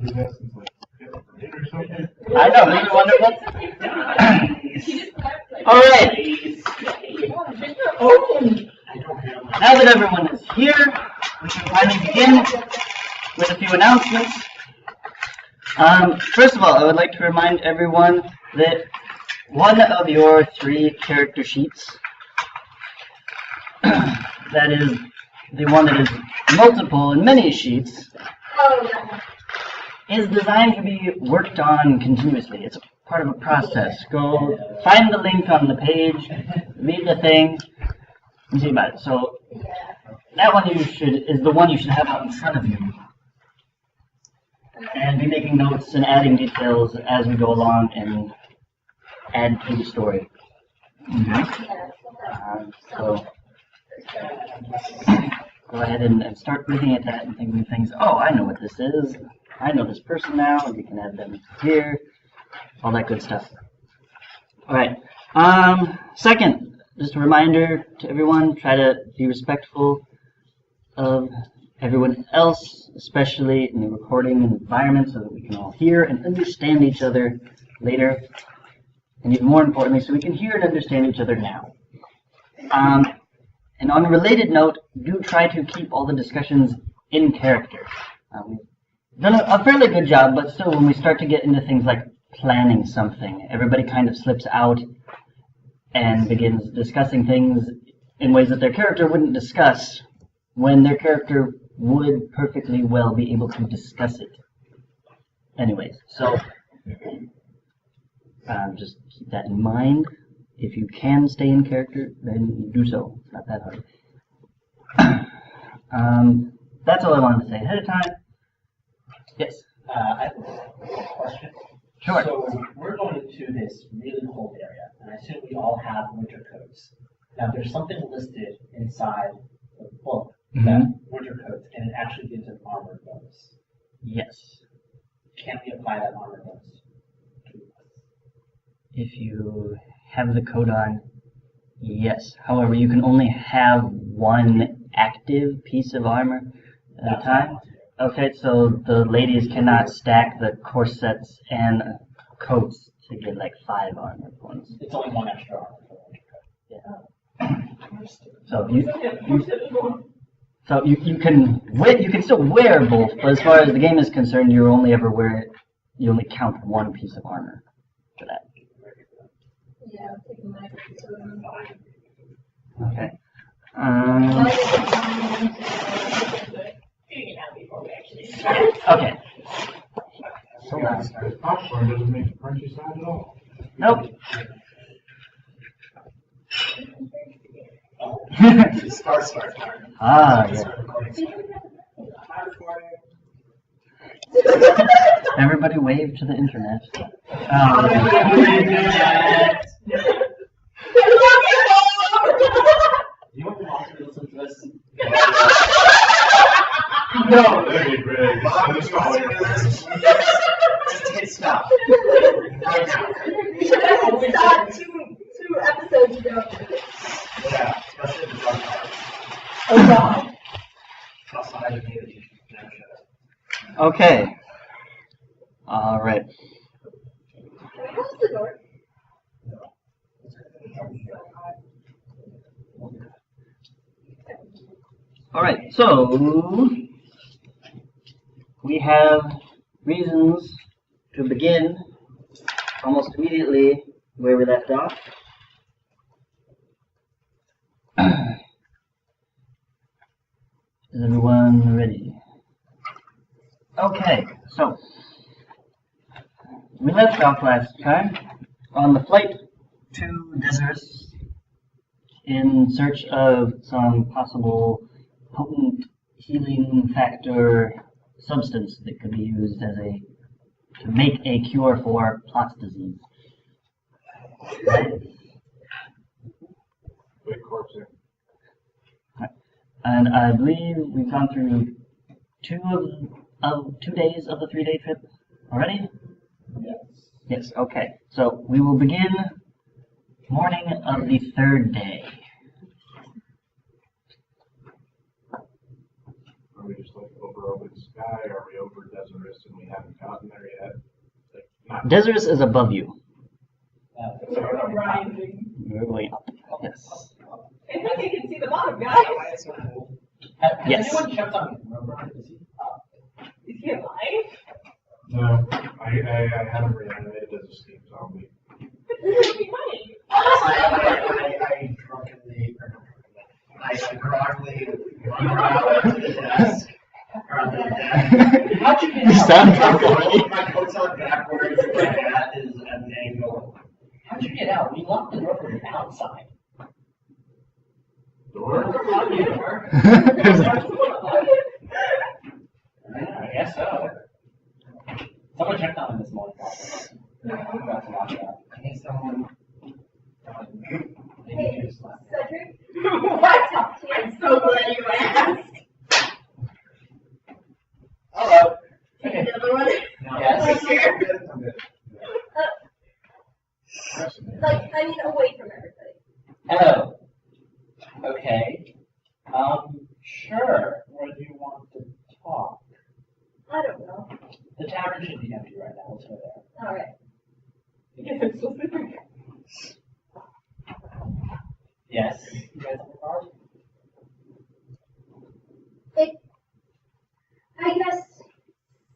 I know, isn't it wonderful? Alright. Now that everyone is here, we can finally begin with a few announcements. First of all, I would like to remind everyone that one of your 3 character sheets, that is the one that is multiple and many sheets, is designed to be worked on continuously. It's part of a process. Go find the link on the page, read the thing, and see about it. So that one is the one you should have out in front of you, and be making notes and adding details as we go along and add to the story. So go ahead and start looking at that and thinking things. Oh, I know what this is. I know this person now, and you can add them here. All that good stuff. All right. Second, just a reminder to everyone: try to be respectful of everyone else, especially in the recording environment, so that we can all hear and understand each other later. And even more importantly, so we can hear and understand each other now. And on a related note, do try to keep all the discussions in character. We've done a fairly good job, but still, when we start to get into things like planning something, everybody kind of slips out and begins discussing things in ways that their character wouldn't discuss, when their character would perfectly well be able to discuss it. Anyways, so just keep that in mind. If you can stay in character, then do so. It's not that hard. That's all I wanted to say ahead of time. Yes? I have a question. Sure. So we're going into this really cold area, and I assume we all have winter coats. Now there's something listed inside the book that winter coats, and it actually gives an armor bonus. Yes. Can we apply that armor bonus to us? If you have the coat on, yes. However, you can only have one active piece of armor at a time. Okay, so the ladies cannot stack the corsets and coats to get like 5 armor points. It's only 1 extra armor for the winter coat. Yeah. So you can still wear both, but as far as the game is concerned, you only count 1 piece of armor for that. Yeah, I'm taking my Okay. Okay. So popcorn doesn't make the crunchy sound at all. Nope. Start. Ah, yeah. Everybody wave to the internet. You want to also listen to this? No. Hey, Greg. Just hit stop. You should have stopped 2 episodes ago. Yeah, especially the drug part. Oh God. Plus, I haven't made it. Okay. All right. Can we close the door? All right. So we have reasons to begin almost immediately where we left off. Is everyone ready? Okay, so we left off last time on the flight to Dezoris in search of some possible potent healing factor substance that could be used as to make a cure for Plot's disease. Big corpse in. And I believe we've gone through 2 days of the 3-day trip already? Yes. Yes, okay. So we will begin morning of the 3rd day. Are we just like over open sky? Are we over Dezoris and we haven't gotten there yet? Like, not Dezoris is above you. so we're not Rising. We're going up. Yes. I think you can see the bottom, guys. Has Yes. anyone checked on Rover? Is he up? Is he alive? No, I haven't reanimated as a steam zombie. This would be funny. I drunkenly, or not drunkenly, I groggily run around to the desk. Or to the desk. How'd you get You out? sound drunk already. My coat's on backwards, my hat is at an angle. How'd you get out? We locked the door from the outside. Door? I guess so. Someone checked on him this morning. Forgot to lock it up. I think someone. Hey, Cedric? What? I'm so glad you asked. Hello. Take the other one. Yes. I'm good. I'm good. Like, I mean, away from everybody. Oh. Okay. Sure. Where do you want to talk? I don't know. The tavern should be empty right now. Let's go there. Alright. Yes. You guys have a card? I guess,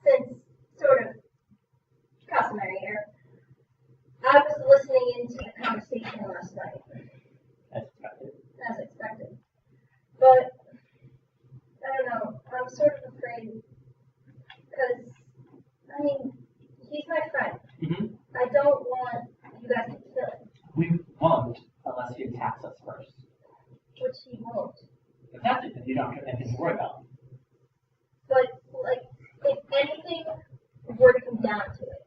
since sort of customary here, I was listening into the conversation last night, As expected. as expected. But, I don't know, I'm sort of afraid, because, I mean, he's my friend. Mm-hmm. I don't want you guys to kill him, We won't unless he attacks us first. which he won't. If that's it, then you don't have anything to worry about. But, like, if anything were to come down to it,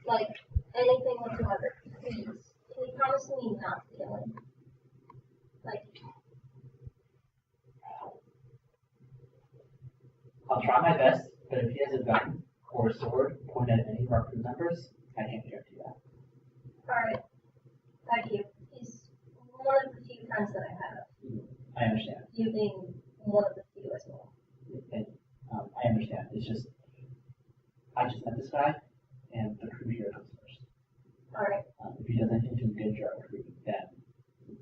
like, anything whatsoever, please, can you promise me not to kill him? Like, I'll try my best, but if he has a gun or a sword pointed at any of our crew members, I can't guarantee that. alright, thank you. He's one of the few friends that I have, I understand. you being one of the few as well. And, I understand. It's just, I just met this guy, and the crew here comes first. Alright, If he does anything to endanger our crew, then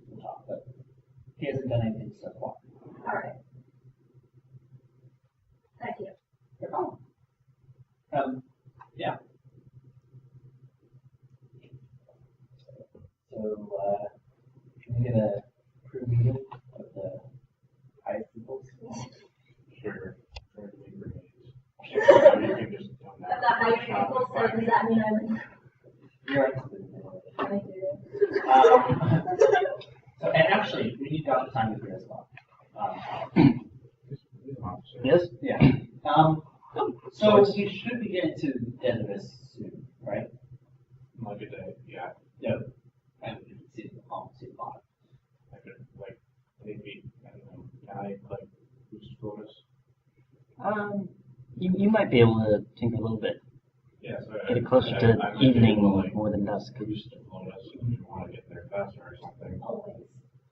we'll talk. But he hasn't done anything so far. alright. Thank you. You're welcome. Yeah. So, can we get a crew meeting of the highest people? Sure. Try to make grenades. Sure. You can just dump At the higher people, so does that mean I'm You're included. Thank you. So, and actually, we need Dr. Simon here as well. Yes? Yeah. So we should be getting to Dezoris soon, right? Like a day, yeah. No. And you can see the bottom. I could, like, maybe, I don't know, can I, like, boost bonus? You might be able to tinker a little bit. Yeah, so Get it closer to I might be evening able to, like, more than dusk. boost bonus if you want to get there faster or something. Always.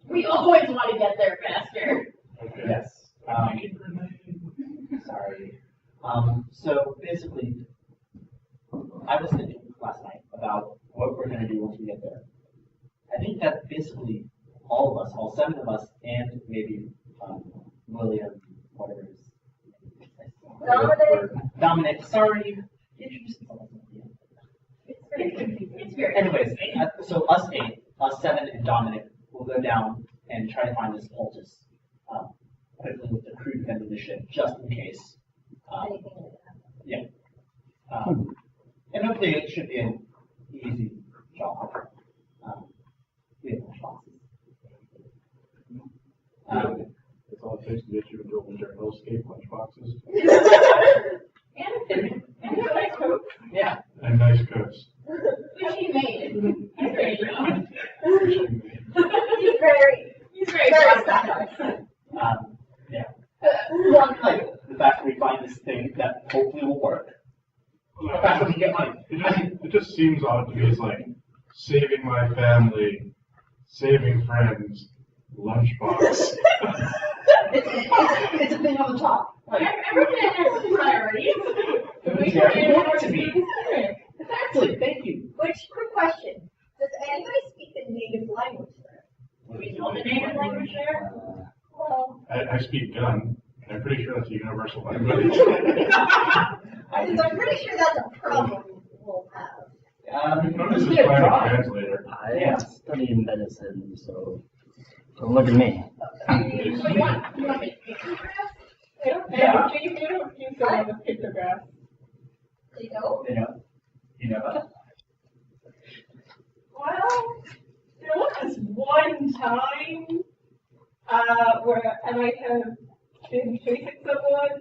We always want to get there faster. Okay. Yes. Making grenades. Sorry. So basically, I was thinking last night about what we're going to do once we get there. I think that basically all of us, all 7 of us, and maybe William, whatever his Dominic, sorry. Introduce yourself. It's very confusing. It's very Anyways, so us 8, us 7, and Dominic will go down and try to find this poultice quickly with the crew defending the ship, just in case. anything like that. Yeah. And hopefully it should be an easy job. We have responses. That's all it takes to get you into a winter hellscape lunchboxes. And a nice coat, Yeah. And nice coats. which he made. He's very young. He's very stylish. Yeah. One Like the fact that we find this thing that hopefully will work. The fact that we get money. It just seems odd to me. It's like saving my family, saving friends, Lunchbox. It's a thing on the top. Like, everything has priorities. Exactly, thank you. Which, quick question. Does anybody speak the native language there? We know the native language there. Well, I speak gun. I'm pretty sure that's a universal language. because I'm pretty sure that's a problem we'll have. This is quite a translator. I studied medicine, so don't look at me. You want to make pictographs? They don't use the one with pictographs. They don't? You know? Well, there was one time where I might have been chasing someone,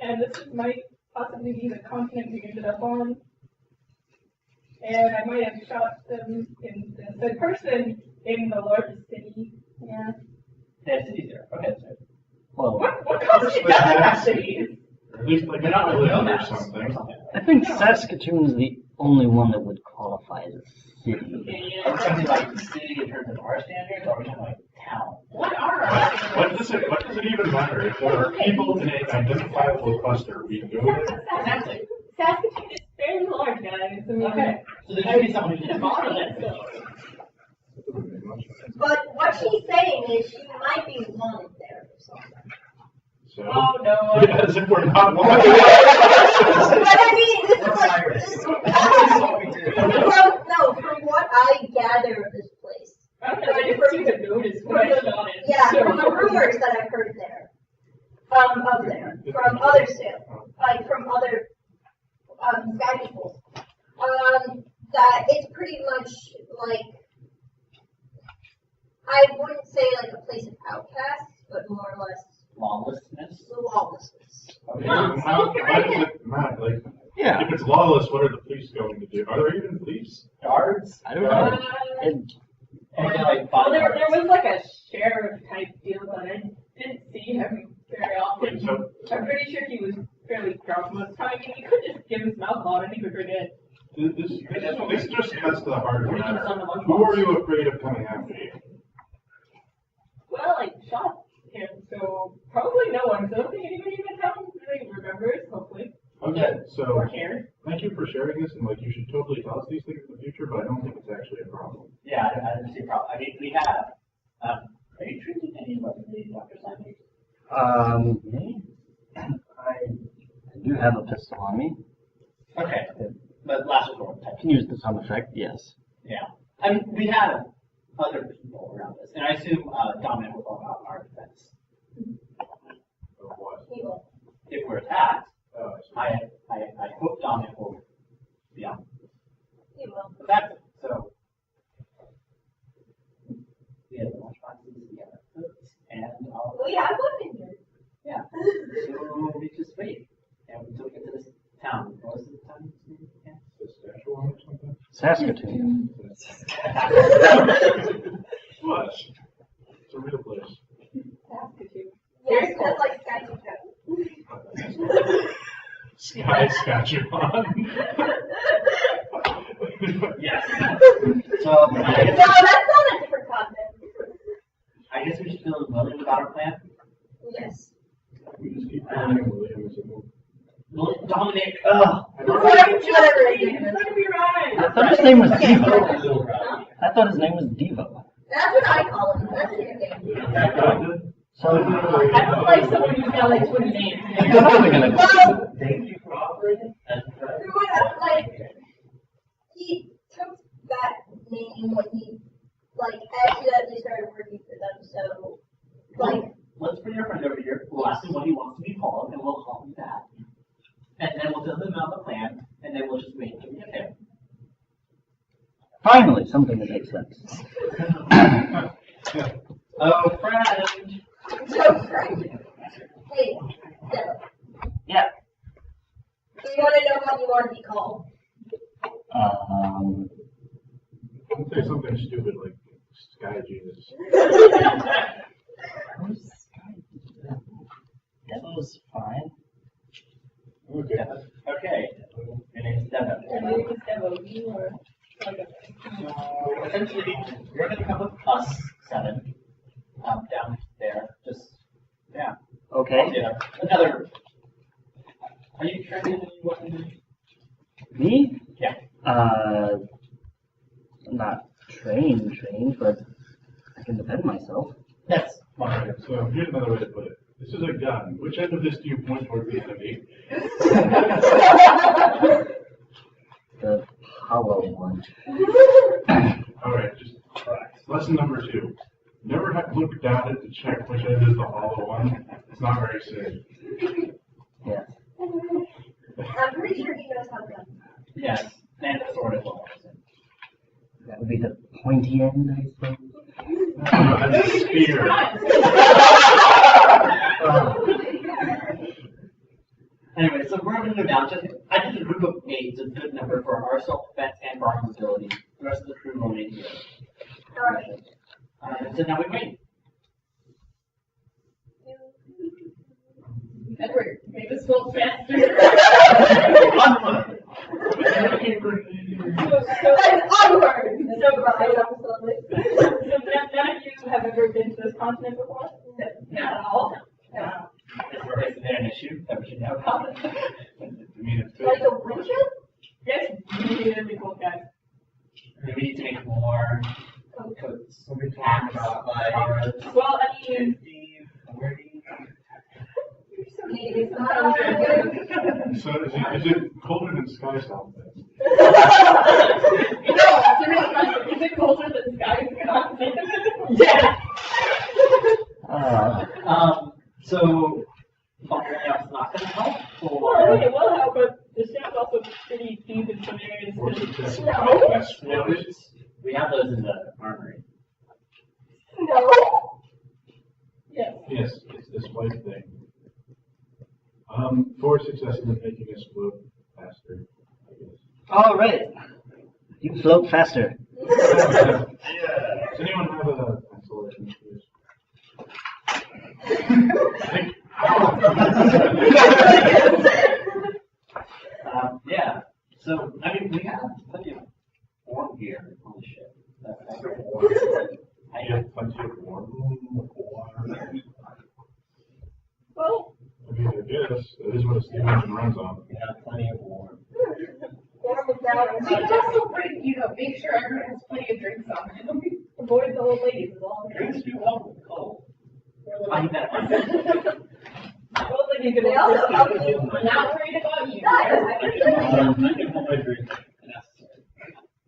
and this might possibly be the continent we ended up on. And I might have shot them in the person in the largest city. Yeah. Yeah, cities there. Okay, so. Well, What continent doesn't have cities? Or at least like They're not really or nomads something. I think Saskatoon is the only one that would qualify as a city. Are we talking like city in terms of our standards, or are we talking like town? What are our What does it even matter? If there are people in an identifiable cluster, we can go there. Exactly. Saskatoon is very large, guys. I mean, Okay. So there should be someone who can monitor that. But what she's saying is she might be wanted there or something. So, Oh no. as if we're not one. But I mean, this is from what I gather of this place. I don't know, I just didn't notice when I shot it. Yeah, from the rumors that I've heard there. Up there. From other from other sky people. That it's pretty much like, I wouldn't say like a place of outcasts, but more or less Lawlessness. lawlessness. Why does it matter? Like, Yeah. if it's lawless, what are the police going to do? Are there even police? Guards. I don't know. And like Well, there was like a sheriff type deal, but I didn't see him very often. So, I'm pretty sure he was fairly drunk most of the time. I mean, we could just give him some alcohol. I think we forget. this just cuts to the heart of the What do you think matter. son of a Who are you afraid of coming after you? Well, I shot him, so probably no one. So I don't think anybody in the town really remembers. Hopefully, Okay, so or cares. thank you for sharing this, and like you should totally tell us these things in the future, but I don't think it's actually a problem. Yeah, I don't see a problem. I mean, we have. Are you treating any of us the Dr. Simon? Me? I do have a pistol on me. Okay, but last resort type. I can use this on effect, yes. Yeah. I mean, we have other people around us, and I assume Dominic will talk about our defense. Of what? He will. If we're attacked, Oh, I see. I hope Dominic will be on He will. the back. So, we have the lunchboxes, we have our coats, and all. We have one in here. Yeah. So we just wait, and until we get to this town. What was the town? Yeah. Saskatchewan or something? Saskatoon. What? It's a real place. Saskatoon. Yes, just like Sky Saskatchewan. Yes. So, No, that's not a different continent. I guess we should feel familiar with our plan. Yes. We just keep calling William as a move. Well, Dominic, ugh. Whatever it is. It's gonna be right. I thought his name was Devo. I thought his name was Devo. That's what I call him. That's his name. So, I don't like someone who's got like 20 names. I'm probably gonna Well, Thank you for offering. he took that name when he, accidentally started working for them, so, Let's bring our friend over here. We'll ask him what he wants to be called, and we'll call him that. And then we'll tell him about the plan, and then we'll just wait until we get there. finally something that makes sense. Oh, friend. so friend. Hey, so, Yeah. do you want to know what you want to be called? I'd say something stupid like Sky Jesus. Devo's fine. Okay. Okay. Your name's Devin. And maybe it's Devo, you or like a. So essentially, you're going to come with us 7. Me? Yeah. I'm not trained, but I can defend myself. Yes. Okay, so here's another way to put it. This is a gun. Which end of this do you point toward the enemy? The hollow one. Alright, just lesson number 2. Never have looked down it to check which end is the hollow one. It's not very safe. Yeah. I'm pretty sure he knows how to gun. Yes. And the sword as well. That would be the pointy end, I suppose. That's a spear. Anyway, so we're going to go down. I think a group of 8 is a good number for our self-defense and for our mobility. The rest of the crew will remain here. Alright. So now we wait. Edward, make us go faster. Onward! So right, absolutely. So none of you have ever been to this continent before? Not at all. Is there an issue that we should know about? I mean, it's Like a winter? Yes, really cool guys. We need to make more coats. So we talked about like Well, I mean, 50, 40. So is it colder than Sky South then? no, seriously, is it colder than Sky's continent? Yeah. So Bunker Camp's not going to help. Well, it will help, but the ship's also pretty deep in some areas. Or It's is it No. exploded? We have those in the armory. No. Yes. Yes, it's this white thing. 4 successes in making us float faster, I guess. all right. You float faster. Yeah. Does anyone have a pencil or anything? Yeah. So, I mean, we have plenty of warm gear on the ship. I have plenty of warm. Well, I mean, I guess that is what a steam engine runs on. We have plenty of warm. just bring, make sure everyone has plenty of drinks on them. Avoid the old ladies is all. Drinks do help with cold. I bet. Old ladies are They also help gonna you. I'm not worried about you. I can hold my drink.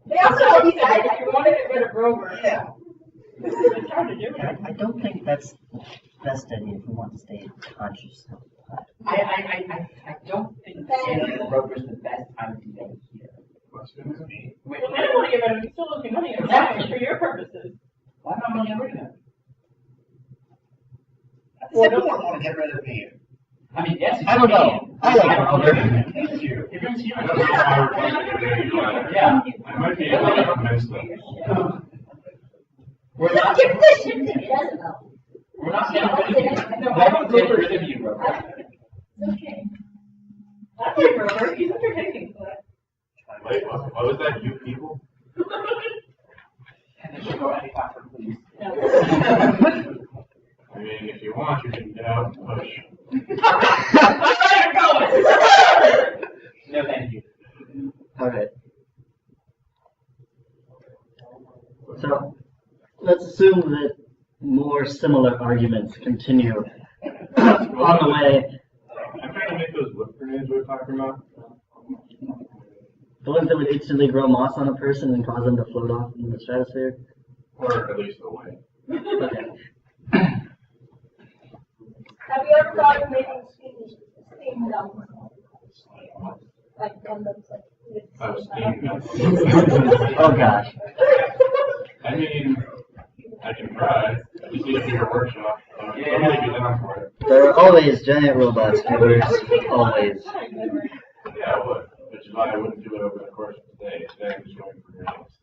They also help you guys. If you want to get rid of Rover, Yeah. it's hard to do. I don't think that's the best idea if we want to stay conscious. I don't think the rover is the best idea here. What's going to be? Wait, Well, I don't want to get rid of him. He's still losing money on Exactly. for your purposes. why not money over him? Everyone want to get rid of me. I mean, yes. I don't know. I like Rover. Thank you. Everyone's here. I don't know if I would like to get rid of you. Yeah. I might be able to convince them. We're not. Give this shit to me, doesn't help. We're not getting rid of you. No, I don't get rid of you, Rover. Okay. I like Rover. He's entertaining. But... Wait, what was that, you people? Can I go any faster, please? I mean, if you want, you can get out and push. No, thank you. All right. So let's assume that more similar arguments continue on the way. I'm trying to make those whip grenades we were talking about. The ones that would instantly grow moss on a person and cause them to float off in the stratosphere. Or at least away. Okay. Have you ever thought of making steam guns? Like Gundams, like with I was steam steam Oh gosh. I mean, I can try. I just need a bigger workshop. I'll really be down for it. There are always giant robots, viewers. Always. Yeah, I would. Which is why I wouldn't do it over the course of the day. Today I'm just going for grenades.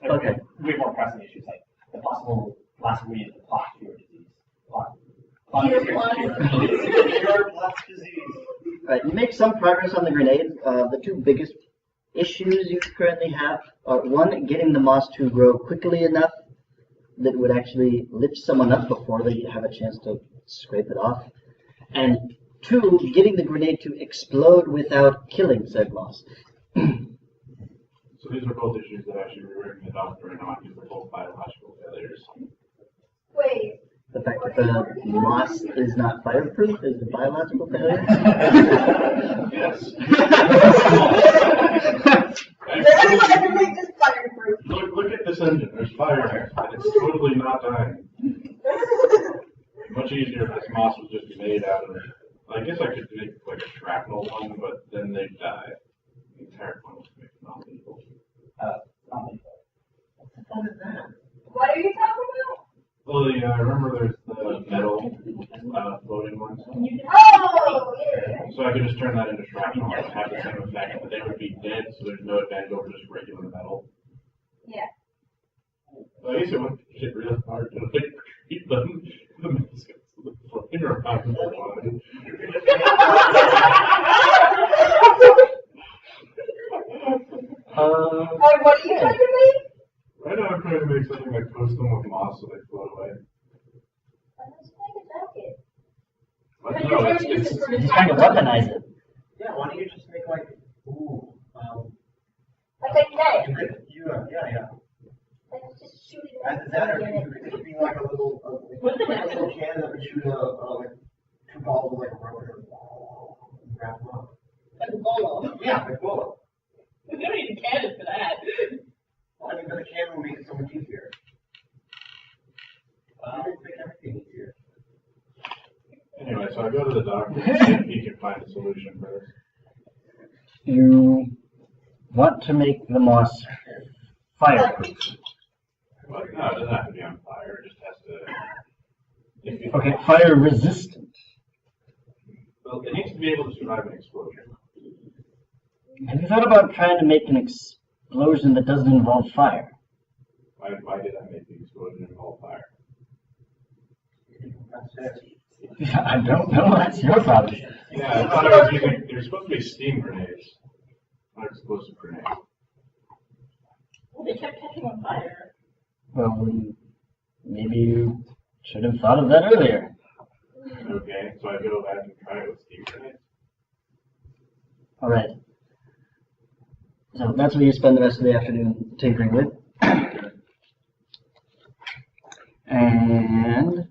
Okay. Way more pressing issues like the possible last week of the plot cure disease. Plot. Pure plus disease. Right, you make some progress on the grenade. The two biggest issues you currently have are one, getting the moss to grow quickly enough that would actually lift someone up before they have a chance to scrape it off. And two, getting the grenade to explode without killing said moss. So these are both issues that I should be working the doctor and on because they're both biological failures. Wait. The fact that the moss is not fireproof is a biological failure? Yes. Literally, I can make this fireproof. Look at this engine. There's fire there, and it's totally not dying. Much easier if this moss was just made out of. I guess I could make like a shrapnel one, but then they'd die. The entire point was to make non-lethal. What is that? What are you talking about? Well, remember there's the metal floating ones. Oh, yeah. So I could just turn that into shrapnel and have the same effect, but they would be dead, so there's no advantage over just regular metal. Yeah. So I guess it would hit really hard to like keep them. The metal's floating around in the water. What are you trying to make? Right now I'm trying to make something like coast them with moss so they float away. Let's make a jacket. But But no, you're it's, trying to use it for He's trying to weaponize it. Yeah, why don't you just make like, Like a net. yeah. Like just shoot it Either that or it could be like a little, little can that would shoot like two balls of like rubber and wrap them up. Like a bolo. Yeah, like bullet. We don't need a cannon for that. Well, I mean, but the can will make it so much easier. Make everything easier. anyway, so I go to the doctor and see if he can find a solution for this. You want to make the moss fireproof. Well, no, it doesn't have to be on fire. It just has to. If you, Okay, fire resistant. well, it needs to be able to survive an explosion. Have you thought about trying to make an explosion that doesn't involve fire? Why did I make the explosion involve fire? That's it. I don't know, that's your problem. Yeah, I thought I was using. They're supposed to be steam grenades, not explosive grenades. Well, they kept catching on fire. Well, maybe you should have thought of that earlier. Okay, so I go back and try it with steam grenades. Alright. So that's what you spend the rest of the afternoon tinkering with. And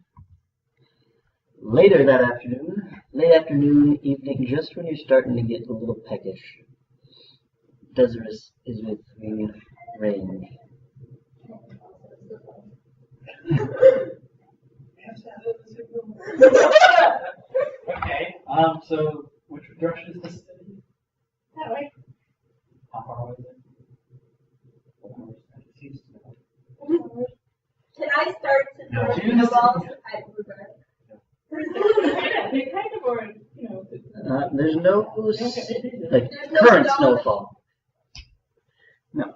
later that afternoon, late afternoon, evening, just when you're starting to get a little peckish, Dezoris is within range. Okay, so which direction is this? That way. How far away is it? Can I start to No, throw do this. snowballs at Ruben? They kind of are, you know. There's no like There's no current snow. snowfall. No.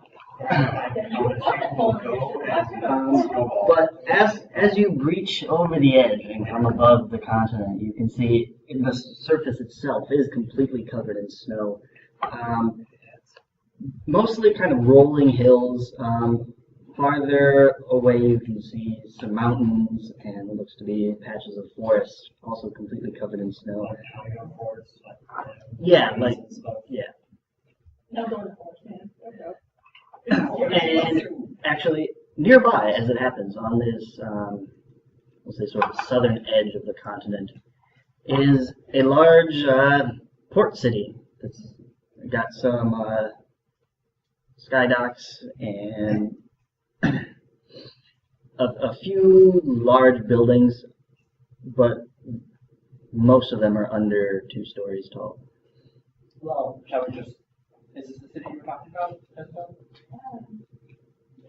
But as you breach over the edge and come above the continent, you can see the surface itself is completely covered in snow. Mostly kind of rolling hills. Farther away you can see some mountains and what looks to be patches of forest, also completely covered in snow. Yeah, like, yeah. No going to force, man. And actually, nearby, as it happens, on this, we'll say sort of southern edge of the continent, is a large port city that's got some sky docks and a few large buildings, but most of them are under 2 stories tall. Well, shall we just? Is this the city you were talking about?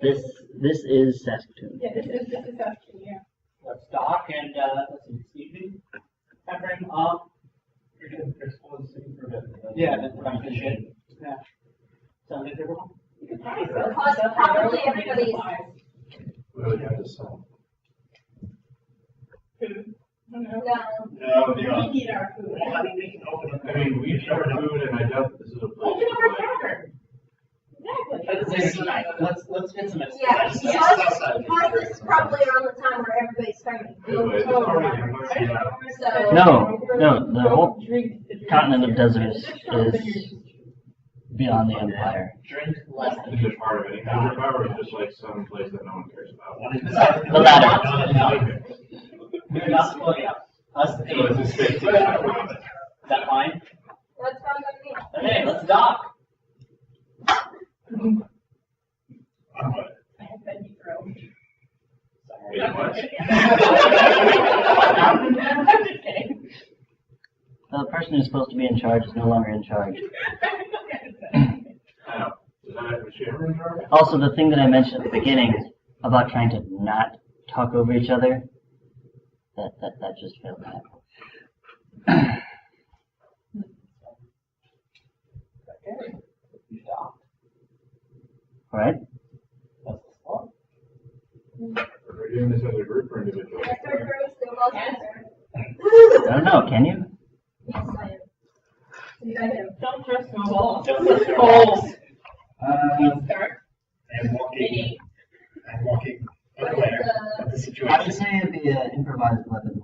This is Saskatoon. Yeah, this is actually, yeah. Let's dock and let's see, sleeping. Catherine, you're gonna explore the city for a bit. Yeah, then we're gonna finish it. Yeah. Sound good, everyone? You could probably Because probably everybody's Well, yeah, just some. food. I don't know. no. No, yeah. We need our food. I mean, we eat our food, and I doubt that this is a place. Open up our tavern. Exactly. Let's get some Yeah, because this is probably around the time where everybody's starting to Anyway, this go. party, I'm not seeing that. So No, the whole continent of Dezoris is beyond the Empire. Drink less than Is it part of any major power, or is it just like some place that no one cares about? The latter. You're not splitting up. Us So eight. it's just 15. Is that fine? That's fine with me. Okay, let's dock. I have been thrown. Sorry. Wait, what? I'm just kidding. The person who's supposed to be in charge is no longer in charge. I know. Was she ever in charge? Also, the thing that I mentioned at the beginning about trying to not talk over each other, that just failed to happen. Okay. You docked. All right. That's the spot. Are we doing this as a group or individually? Yes, sir, first, then we'll answer. I don't know. Can you? Yes, I am. You guys don't trust my balls. Don't trust your balls. Start. I'm walking What unaware is, of the I situation. would say it'd be an improvised weapon.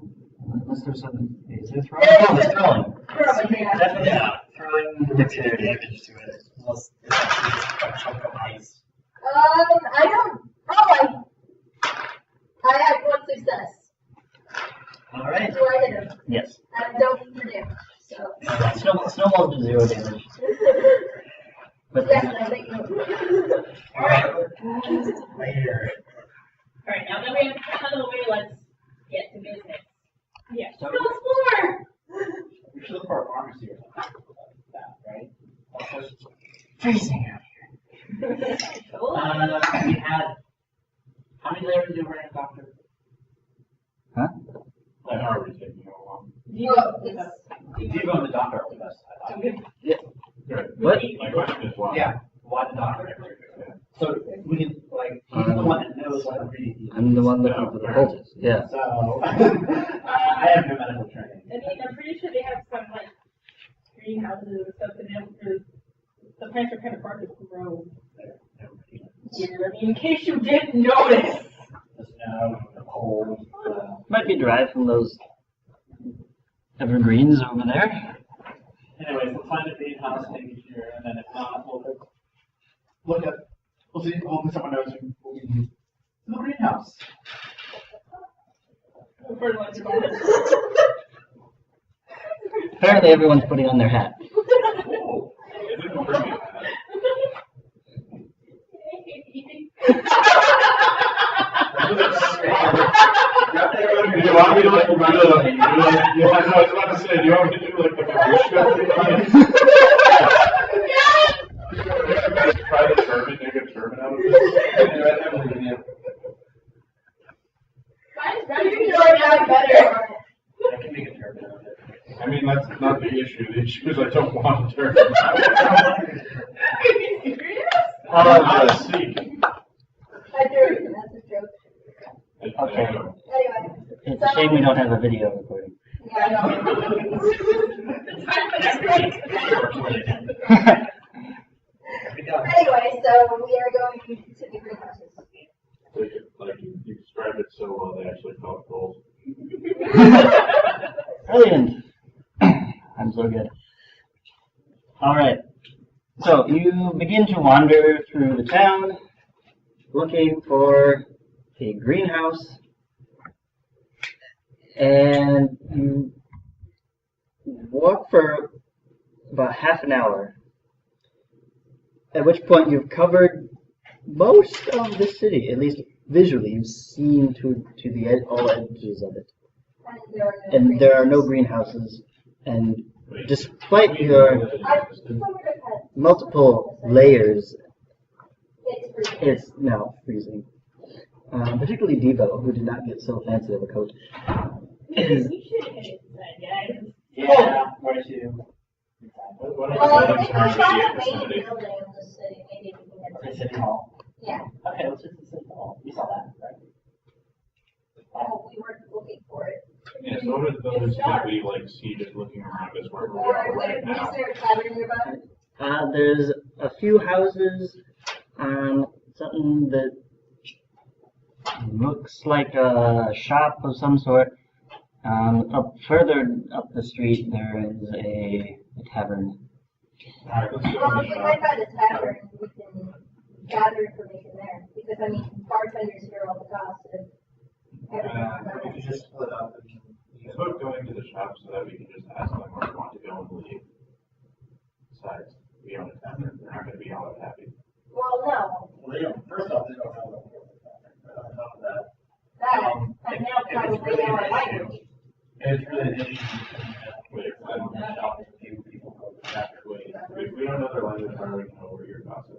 Unless there's some. Is there throwing? There Oh, is it's throwing. Probably, yeah. Definitely not. Throwing dexterity. Damage to it. Unless it's actually just a chunk of ice. I don't. Oh, I had one success. All right. So I hit him. Yes. I don't do damage. So. Snowballs do 0 damage. But Yes, I think you. Later. Alright, now that we have out of the way, let's get to business. Yeah. So- Go explore! We should look for a pharmacy or something like that, right? freezing out We had, how many layers do we have, Doctor? Huh? That already taking a while. Devo and the doctor are the best. I thought. Good. What? My question is why? Yeah, why the doctor? So we can, like, he's the one that knows what to read. I'm the one looking for the cultists. Yeah. So, I have no medical training. I mean, I'm pretty sure they have some, like, greenhouses and stuff in them for, the plants are kind of hard to grow. Yeah, I mean, in case you didn't notice. The snow, the cold, Might be derived from those evergreens over there. Anyways, we'll find a greenhouse maybe here, and then if not, we'll see, hopefully someone knows what we need. The greenhouse. Fertilizer. Apparently everyone's putting on their hat. Whoa. Isn't it pretty bad? Do you want me to like do the, yeah, no, I was about to say, do you want me to do like the try the turban, make a turban out of it? I can make a turban out of it. I mean, that's not the issue. The issue is I don't want a turban. I'm seeking. I do it, that's a joke. Okay. Anyway. It's a shame we don't have a video recording. Yeah, I know. Anyway, so we are going to the greenhouses. Like you described it so well, they actually felt gold. Brilliant. I'm so good. All right. So you begin to wander through the town, looking for a greenhouse, and you walk for about half an hour, at which point you've covered most of the city, at least visually. You've seen to the all edges of it. And there are no greenhouses, and despite your multiple layers, it's now freezing. Particularly Devo, who did not get so fancy of a coat. We should hit it then, guys. Yeah, where to? What Well, else I is think there we to found see a in the main city? building in the city, maybe we can Okay, get City Hall. Yeah, Okay, let's just City Hall. You saw that, right? oh, we weren't looking for it. Yeah, so what are the buildings that we like see just looking around us where we Or are is right now? there a tavern nearby? There's a few houses, something that looks like a shop of some sort. Up further up the street, there is a tavern. Alright, let's go Well, to if the we went shop. by the tavern, we can gather information there. Because, I mean, bartenders hear all the gossip. We could just split up and. How about going to the shop so that we can just ask them where they want to go and leave? Besides, we own a tavern, they're not gonna be all that happy. Well, no. Well, they don't, first off, they don't know what we're talking about. On top of that. That, and If- now if it's probably really know our an language. issue, if it's really an issue, Wait, I don't know, shop with people go to the tavern. wait, if we don't know their language, how are we gonna know where your gossip?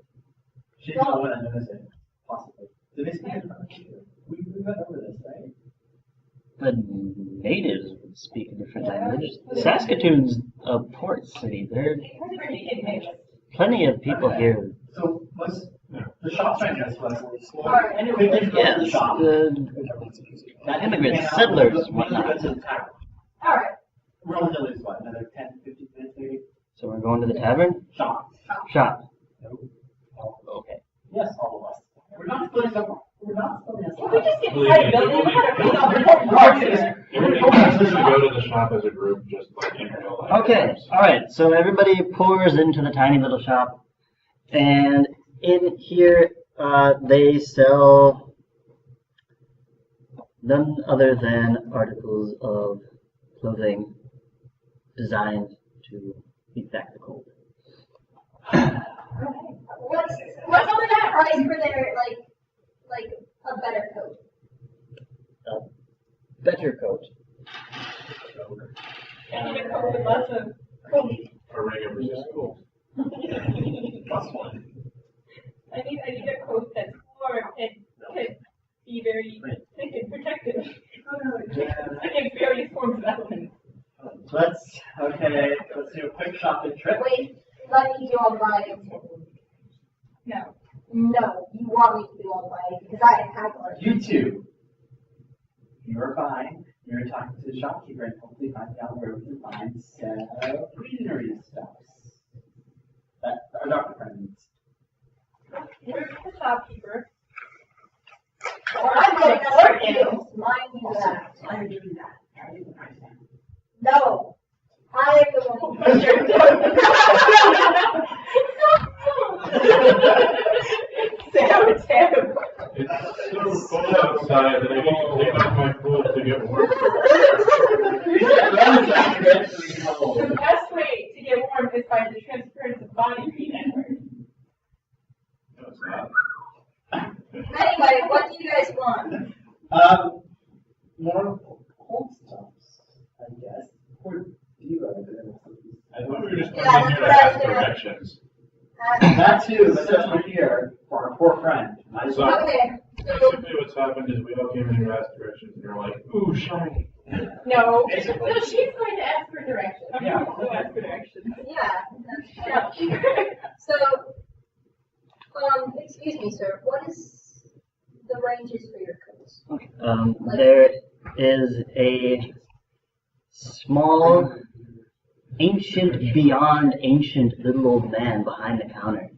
She's not one of them, is it? Possibly. Do they speak in French? We went over this, right? The natives would speak a different language. Saskatoon's a port city. There are plenty of people here. So let's, the shop's right next to us. Alright. And we can go to Yes, the shop. the immigrants, settlers, We can whatnot. go to the tavern. Alright. We're only gonna lose what, another 10, 15 minutes maybe? So we're going to the tavern? Shop. Shop. Okay. Yes, all of us. We're not splitting up. We're not splitting us. Can we just get Believe tired me, of building? it will What be- are we all It would be faster to go to the shop as a group, just like in real life. Okay, alright, so everybody pours into the tiny little shop. And in here, they sell none other than articles of clothing designed to beat back the cold. What's the price for their, like a better coat? Better coat. I need a coat with lots of coat. A regular versus cool. Plus one. I need a coat that's warm and can be very thick and protective against various forms of elements. Let's do a quick shopping trip. Wait, let me do all the buying. No. No, you want me to do all the buying because I have one. You two. You're buying. You're talking to the shopkeeper and hopefully find out where we can find some greenery stuffs. That our doctor friend needs. Where's the shopkeeper? Or I'm going to work you. Mind you that. I'm doing that. I did the price down. No, I am the one who puts your Sam. It's so cold outside that I need to take off my clothes to get warm. The best way to get warm is by the transference of body heat inward. No, it's not. Anyway, what do you guys want? More home stuffs, I guess. Or do you have it? I thought we were just Yeah, coming here to that's what I was ask gonna- directions. That too, but that's over here for our poor friend. I just So- Okay, so Basically, what's happened is we all came in here, asked directions, and you're like, ooh, shiny. No. Basically. No, she's going to ask for direction. I'm Yeah. going to ask for direction. yeah, so excuse me, sir. What is the ranges for your coats? There is a small, ancient beyond ancient little old man behind the counter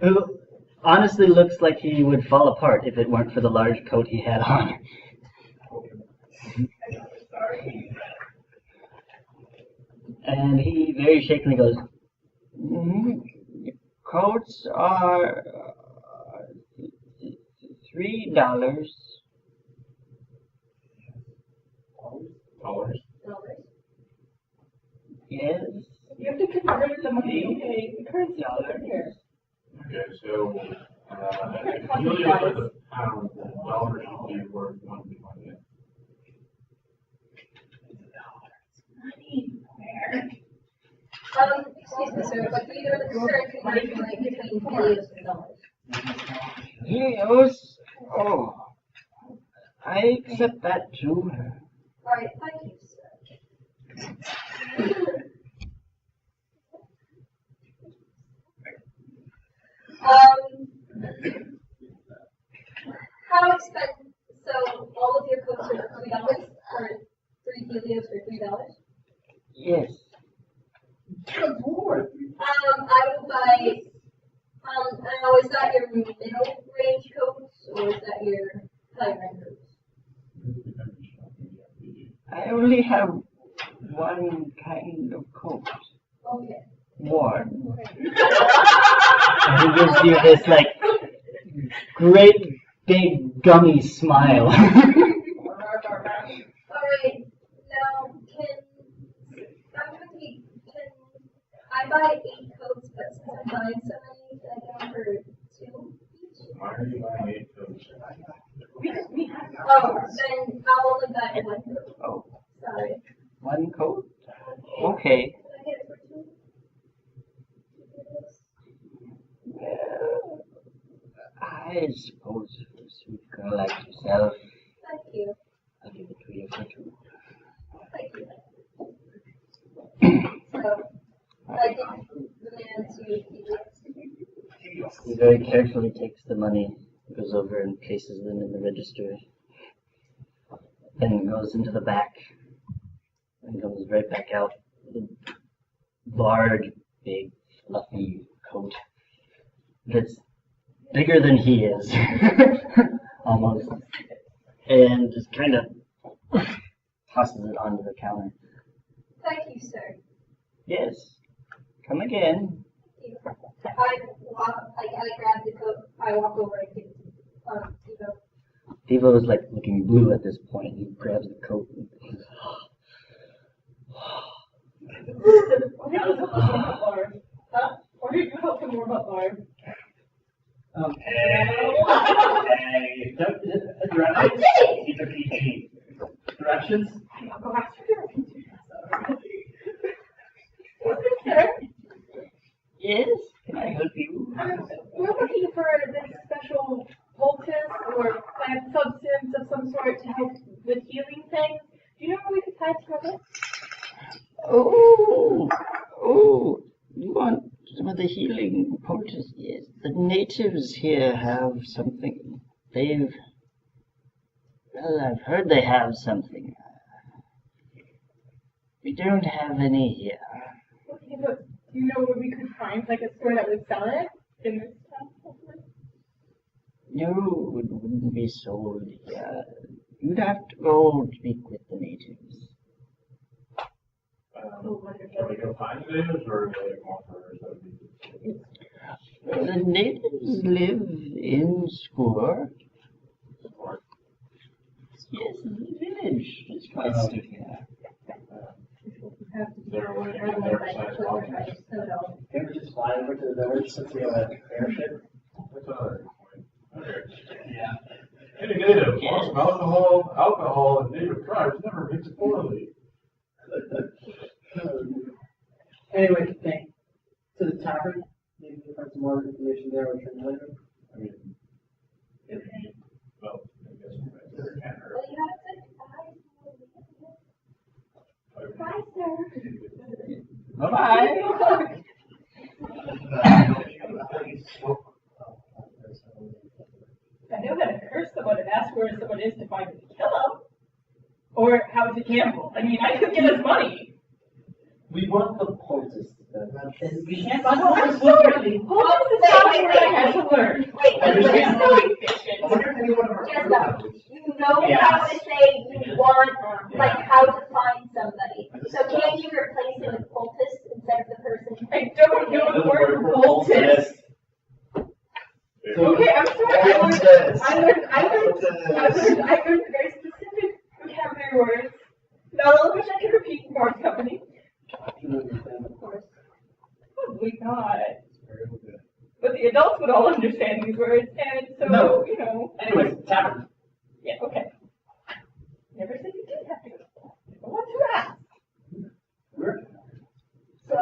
who honestly looks like he would fall apart if it weren't for the large coat he had on. And he very shakily goes, coats are $3. Dollars? $. Yes. You have to convert the money, okay? The currency $. here. Okay, so, if you look at the pound, the dollar should be worth $1.20. Excuse me, sir, but do you know the currency might be like between helios and dollars? Helios? Oh, I accept that too. Alright, thank you, sir. How expensive? So all of your coats are $3, or 3 helios for $3? Yes. Good lord. I would buy. Now is that your middle range coats or is that your higher end coats? I only have one kind of coat. Okay. One. And he gives you this like great big gummy smile. Alright, now can I buy 8 coats, but since I'm buying so many, can I get them for 2 each? Why are you buying 8 coats? Oh, then I'll only buy 1 coat. Oh, Sorry. one coat? Okay. Can I get it for 2? Well, I suppose for a sweet girl like yourself, Thank you. I'll give it to you for 2. Thank you. So, I give the man to Dezoris. He very carefully takes the money, goes over and places them in the register, then goes into the back, and comes right back out with a large, big, fluffy coat that's bigger than he is, almost, and just kind of tosses it onto the counter. Thank you, sir. Yes, come again. I grab the coat, I walk over and give Devo. Devo is like looking blue at this point. He grabs the coat. And Why did you help him more about Barb? Directions? I'll go ask her to repeat yourself. yes, can I help you? We're looking for this special poultice or plant substance of some sort to help with healing things. Do you know where we could find some of it? Oh, you want some of the healing poultice? Yes, the natives here have something. I've heard they have something. We don't have any here. Okay, but do you know where we could find like a store that would sell it in this town? No, it wouldn't be sold here. You'd have to go speak with the natives. Can we go find the natives, or are they more for The natives live in Score. Yes, in the village. It's close to here. Can we just fly over to the village since we have an airship? That's another point. Okay. Yeah. Hey, native, awesome alcohol, and native tribes never mix poorly. Anyway, thank to the tavern. Maybe we'll find some more information there or turn later. I mean, well, I guess we can hurt. Well, you have to say bye. Bye, sir. Bye-bye. I know how to curse someone and ask where someone is to find them to kill them. Or how to gamble. I mean, I could get us money. We want the poultice. We can't find I'm sorry. Hold on to something that I had to learn. Wait, I wait, understand. wait. I wonder if anyone of our Yes, no. You know Yes. how to say you want, like how to find somebody. So can you replace it with poultice instead of the person? I don't know the word poultice. Okay, I'm sorry. I learned very specific vocabulary words. Not all of which I can repeat in Bard's company. Of course. Probably not. But the adults would all understand these words, and so, No. you know. Anyways, tavern. Yeah, okay. Never said you did have to go to the tavern. I want to ask. So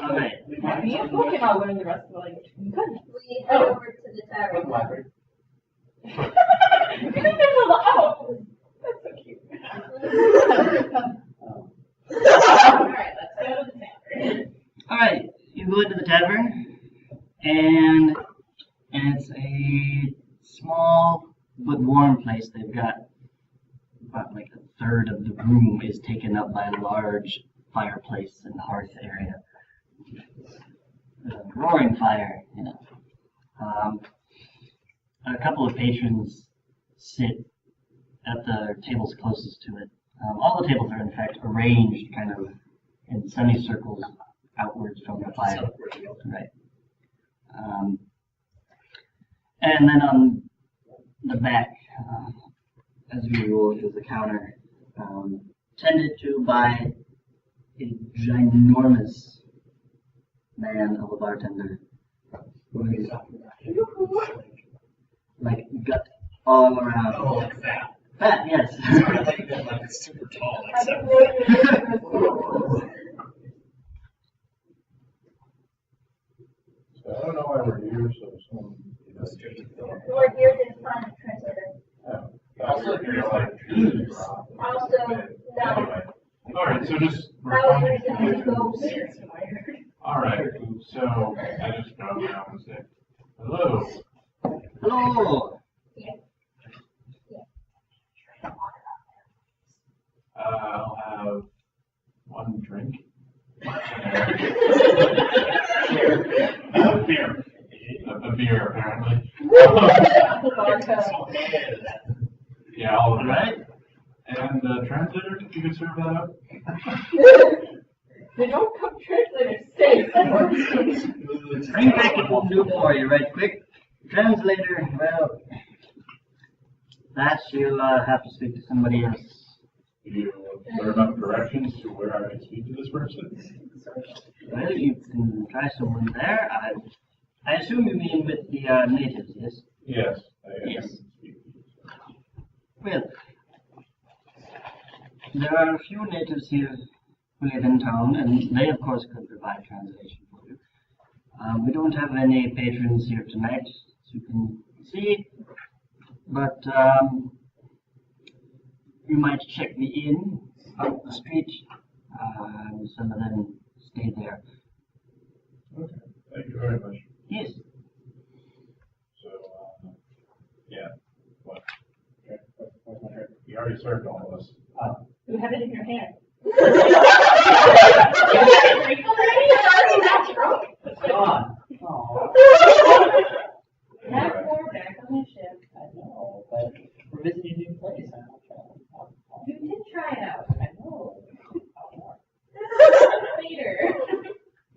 Alright. Let me a book and I'll learn the rest of the language. Good. we head over to the tavern. Library. You think there's a lot? Oh, that's so cute. Alright, let's go to the tavern. Alright, you go into the tavern, and it's a small but warm place. They've got about like a third of the room is taken up by a large fireplace and hearth area. A roaring fire, you know. A couple of patrons sit at the tables closest to it. All the tables are in fact arranged kind of in semicircles outwards from the fire. Right. And then on the back, as usual, is the counter, tended to by a ginormous man of a bartender who is like gut all around. Oh, like that. Fat, yes. Sorry, I thought you meant like super tall, like that. So I don't know why we're here, so someone, you know, We're here to find a translator. also, you're like, Also, no. anyway. All right, so just, we're I was finding reasoning to go confusion. All right, so I just go now and say, hello. Hello. I'll have one drink. A beer. A beer, apparently. Yeah, all right. And translator, if you could serve that up. They don't come translators safe. Bring back it will do for you right quick. Translator, well, that you'll have to speak to somebody else. Do you serve up directions to where I can speak to this person? Well, you can try someone there. I assume you mean with the natives, yes? Yes. Yes. Well, there are a few natives here who live in town, and they, of course, could provide translation for you. We don't have any patrons here tonight, as you can see, but you might check the inn out the street. Some of them stay there. Okay, thank you very much. Yes. So, yeah, what? Okay, what's my turn? You already served all of us. You have it in your hand. It's gone. Oh, Have more back on the ship. I know, but we're visiting a new place. I don't know. You did try it out. I know. Later.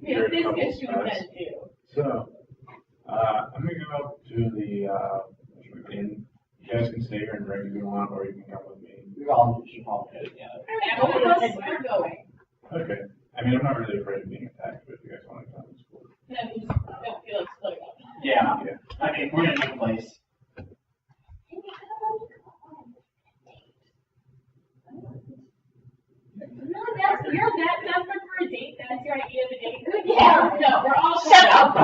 Yeah, You're a this couple gets you stars. then too. So, I'm gonna go up to the inn. You guys can stay here and drink if you want, or you can come with me. We all should probably go together. Both of us are going. Okay. I mean, I'm not really afraid of being attacked, but if you guys want to come, it's cool. No, we just don't feel like splitting up. Yeah. Yeah. I mean, we're in a new place. Really, you're that desperate for a date? That's your idea of a date? Yeah. No, we're all Shut up.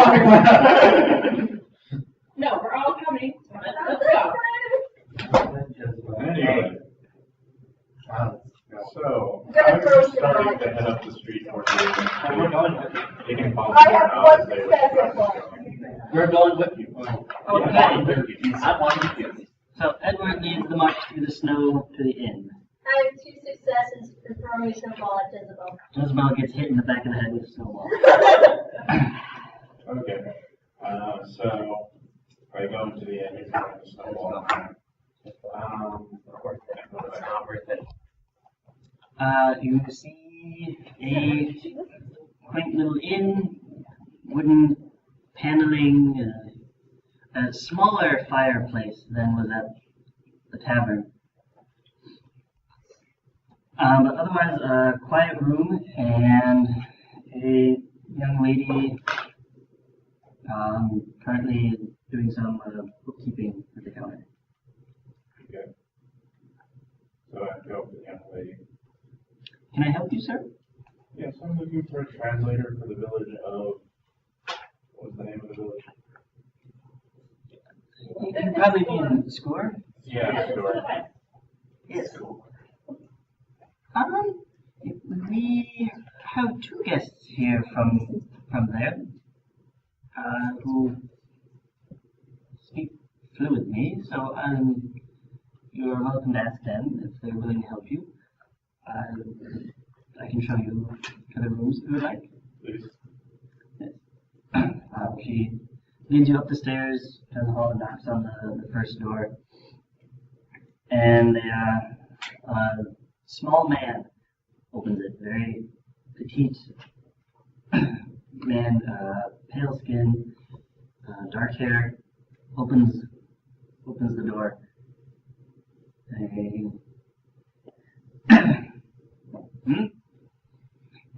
No, we're all coming. Let's go. Anyway, so Gonna I'm throw some starting light. to head up the street towards the inn. We're going with You can follow I me have around one and stay with success you. as well. We're going with you. Okay. I'm walking with you. So Edward leads the march through the snow to the inn. I have 2 successes for throwing a snowball at Jezebel. Jezebel gets hit in the back of the head with a snowball. Okay. So I go into the inn and find the snowball. It's not worth it. You see a quaint little inn, wooden paneling, a smaller fireplace than was at the tavern. But otherwise, a quiet room and a young lady currently doing some bookkeeping at the counter. Okay. So I go up to the young lady. Can I help you, sir? Yes, I'm looking for a translator for the village of, what was the name of the village? You probably mean the score? Yeah, sure. Yes. We have 2 guests here from there who speak fluently, so you're welcome to ask them if they're willing to help you. I can show you other rooms if you would like. Please. Yes. She leads you up the stairs, down the hall, and knocks on the first door. And a small man opens it. Very petite man, pale skin, dark hair. Opens the door.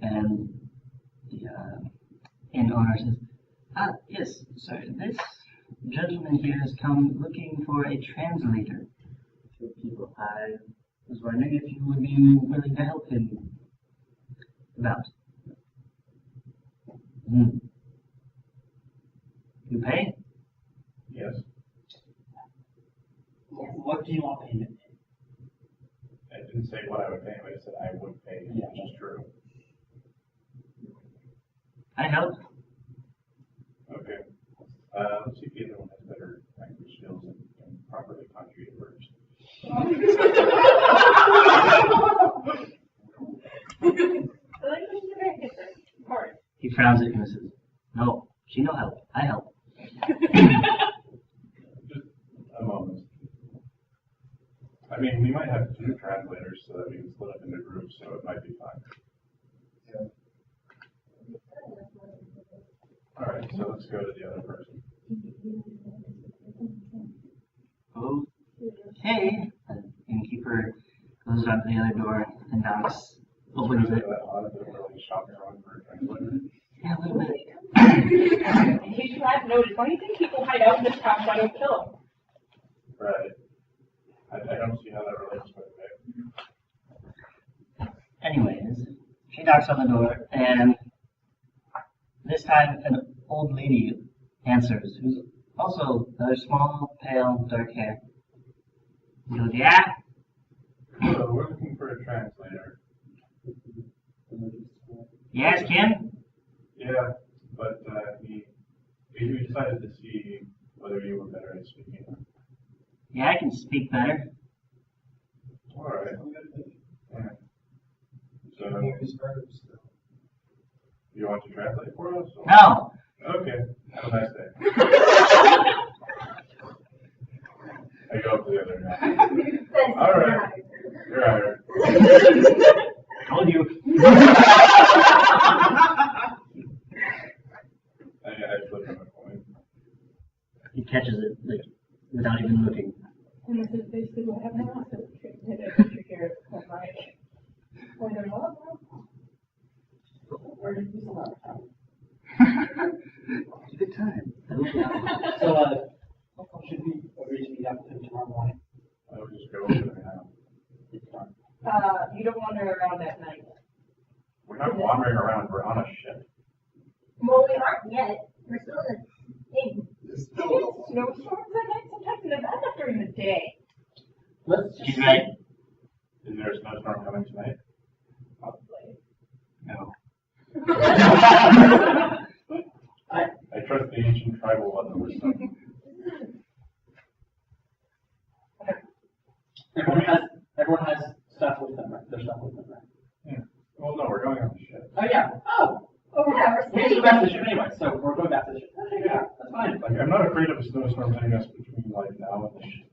And the inn owner says, yes, sir, this gentleman here has come looking for a translator for people. I was wondering if you would be willing to help him about. You pay? Yes. What do you want payment in? I didn't say what I would pay, but I said I would pay, Yeah. which is true. I help. Okay. Let's see if the other one has better language skills and can properly conjugate words. The language is very different. Hard. He frowns at you and says, no, she no help. I help. Just a moment. I mean, we might have 2 translators so that we can split up into groups, so it might be fine. All right, so let's go to the other person. Oh, hey. The innkeeper goes around to the other door and knocks, opens it. Really shopping around for a translator. Yeah, a little bit. In case you hadn't noticed, why do you think people hide out in this house? I don't kill them. Right. I don't see how that relates with it. Anyways, she knocks on the door, and this time an old lady answers, who's also another small, pale, dark hair. She goes, yeah? So we're looking for a translator. Yes, Kim? Yeah, but we decided to see whether you were better at speaking. Yeah, I can speak better. All right. Yeah. So you want to translate for us? Or? No! Okay. Have a nice day. I go up to the other guy. All right. You're hired. Told you. I flip him a coin. He catches it, like, without even looking. And this is basically what happened last time. Hit adventure here. I'm like, what? Where did you sell that from? It's a good time. So, should we agree to meet up with him tomorrow morning? I would just go over there now. You don't wander around at night. We're not wandering around. We're on a ship. Well, we aren't yet. We're still in the thing. There's snowstorms at night sometimes, and it's not during the day. Let's just She's right. Is there a snowstorm coming tonight? Probably. No. I trust the ancient tribal weather wisdom. Everyone has stuff with them, right? Their stuff with them, right? Yeah. Well, no, we're going on the ship. Oh yeah. Oh, Yeah, we're we have to go back to the ship anyway, so we're going back to the ship. Okay, yeah, that's fine. Like, I'm not afraid of a snowstorm hitting us between like now and the ship.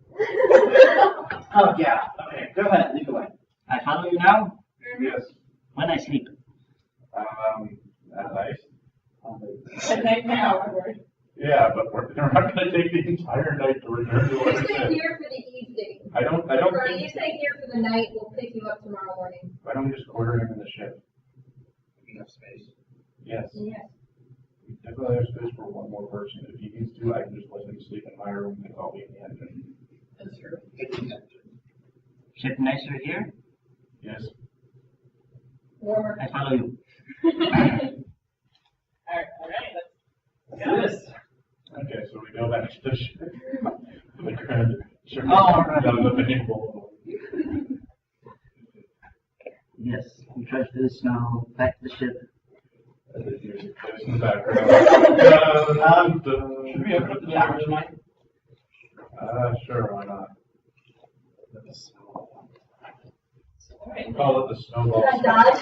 Oh yeah. Okay, go ahead, lead the way. I follow you now? Yes. When I sleep. At night. At night now, I worry. Yeah, but we're not going to take the entire night to return to You our stay ship. here for the evening. I don't Or you think, stay here for the night, we'll pick you up tomorrow morning. why don't we just quarter him in the ship? Enough space. Yes. Yes. We definitely have space for one more person. If he needs to, I can just let him sleep in my room and I'll be in the engine. That's true. Ship nicer here? Yes. Warmer. I follow you. Alright, Let's do this. Okay, so we go back to the ship. The grand ship Oh, right. down the main bowl. Yes. We trudge through the snow, back to the ship. And the music plays in the background. Should we open up the tower tonight? Sure, why not? alright. We call it the snowball. Did I dodge?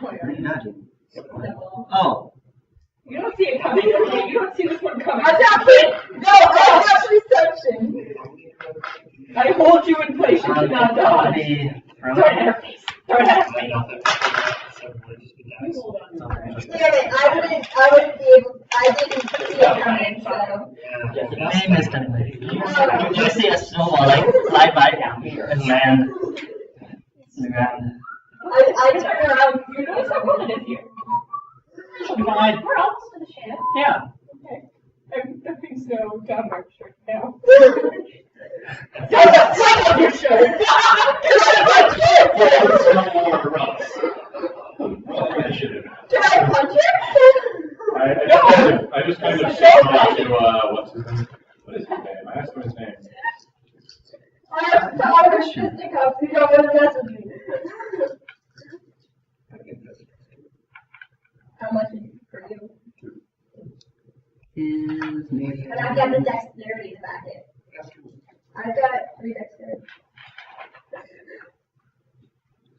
What are you dodging? Oh. You don't see it coming. You don't see this one coming. Attack it! No, attack reception! I hold you in place. You cannot dodge. The throw Throw it it. at her face. Throw it at her I face. don't think so. You hold on. Damn it, I wouldn't be able, I didn't see it coming, so. They missed anyway. You just see a snowball like fly by and land on the ground. I turn around, You're doing so good this year. Fine. We're almost to the ship. Yeah. Okay. I'm dumping snow down my shirt now. Take off your shirt. Did I punch it? I just kind of saw to, what's his name? What is his name? I asked him his name. I have to honor his fisticuffs, you don't want to mess with me. How much is it for you? His name. And I've got the dexterity to back it. I've got 3 dexterity.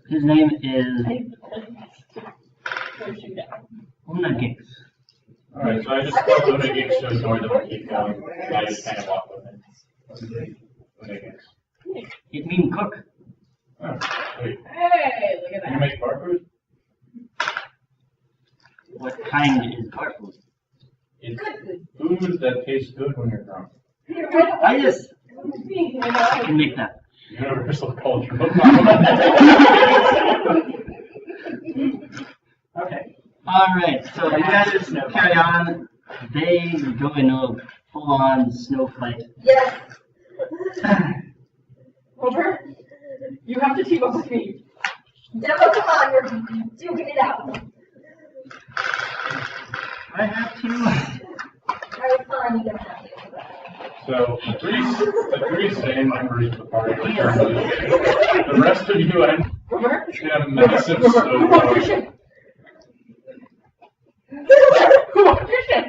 His name is Go shoot down. Unagix. Alright, so I just told him to get to the door, don't keep going. And I just kind of walk with him. It means cook. Oh, wait. Hey, look at You that. make bar food? What kind is bar food? It's food that tastes good when you're drunk. I just You know, can make that. Universal culture. Okay. Alright, so you guys carry on. They go into a full-on snow fight. Yes. Over. You have to team up with me. Demo, come on, we're duking it out. I have to. Alright, fine, you don't have to. So, the three same members of the party return to the ship. The rest of you Over. have massive snowballs. Christian. Christian.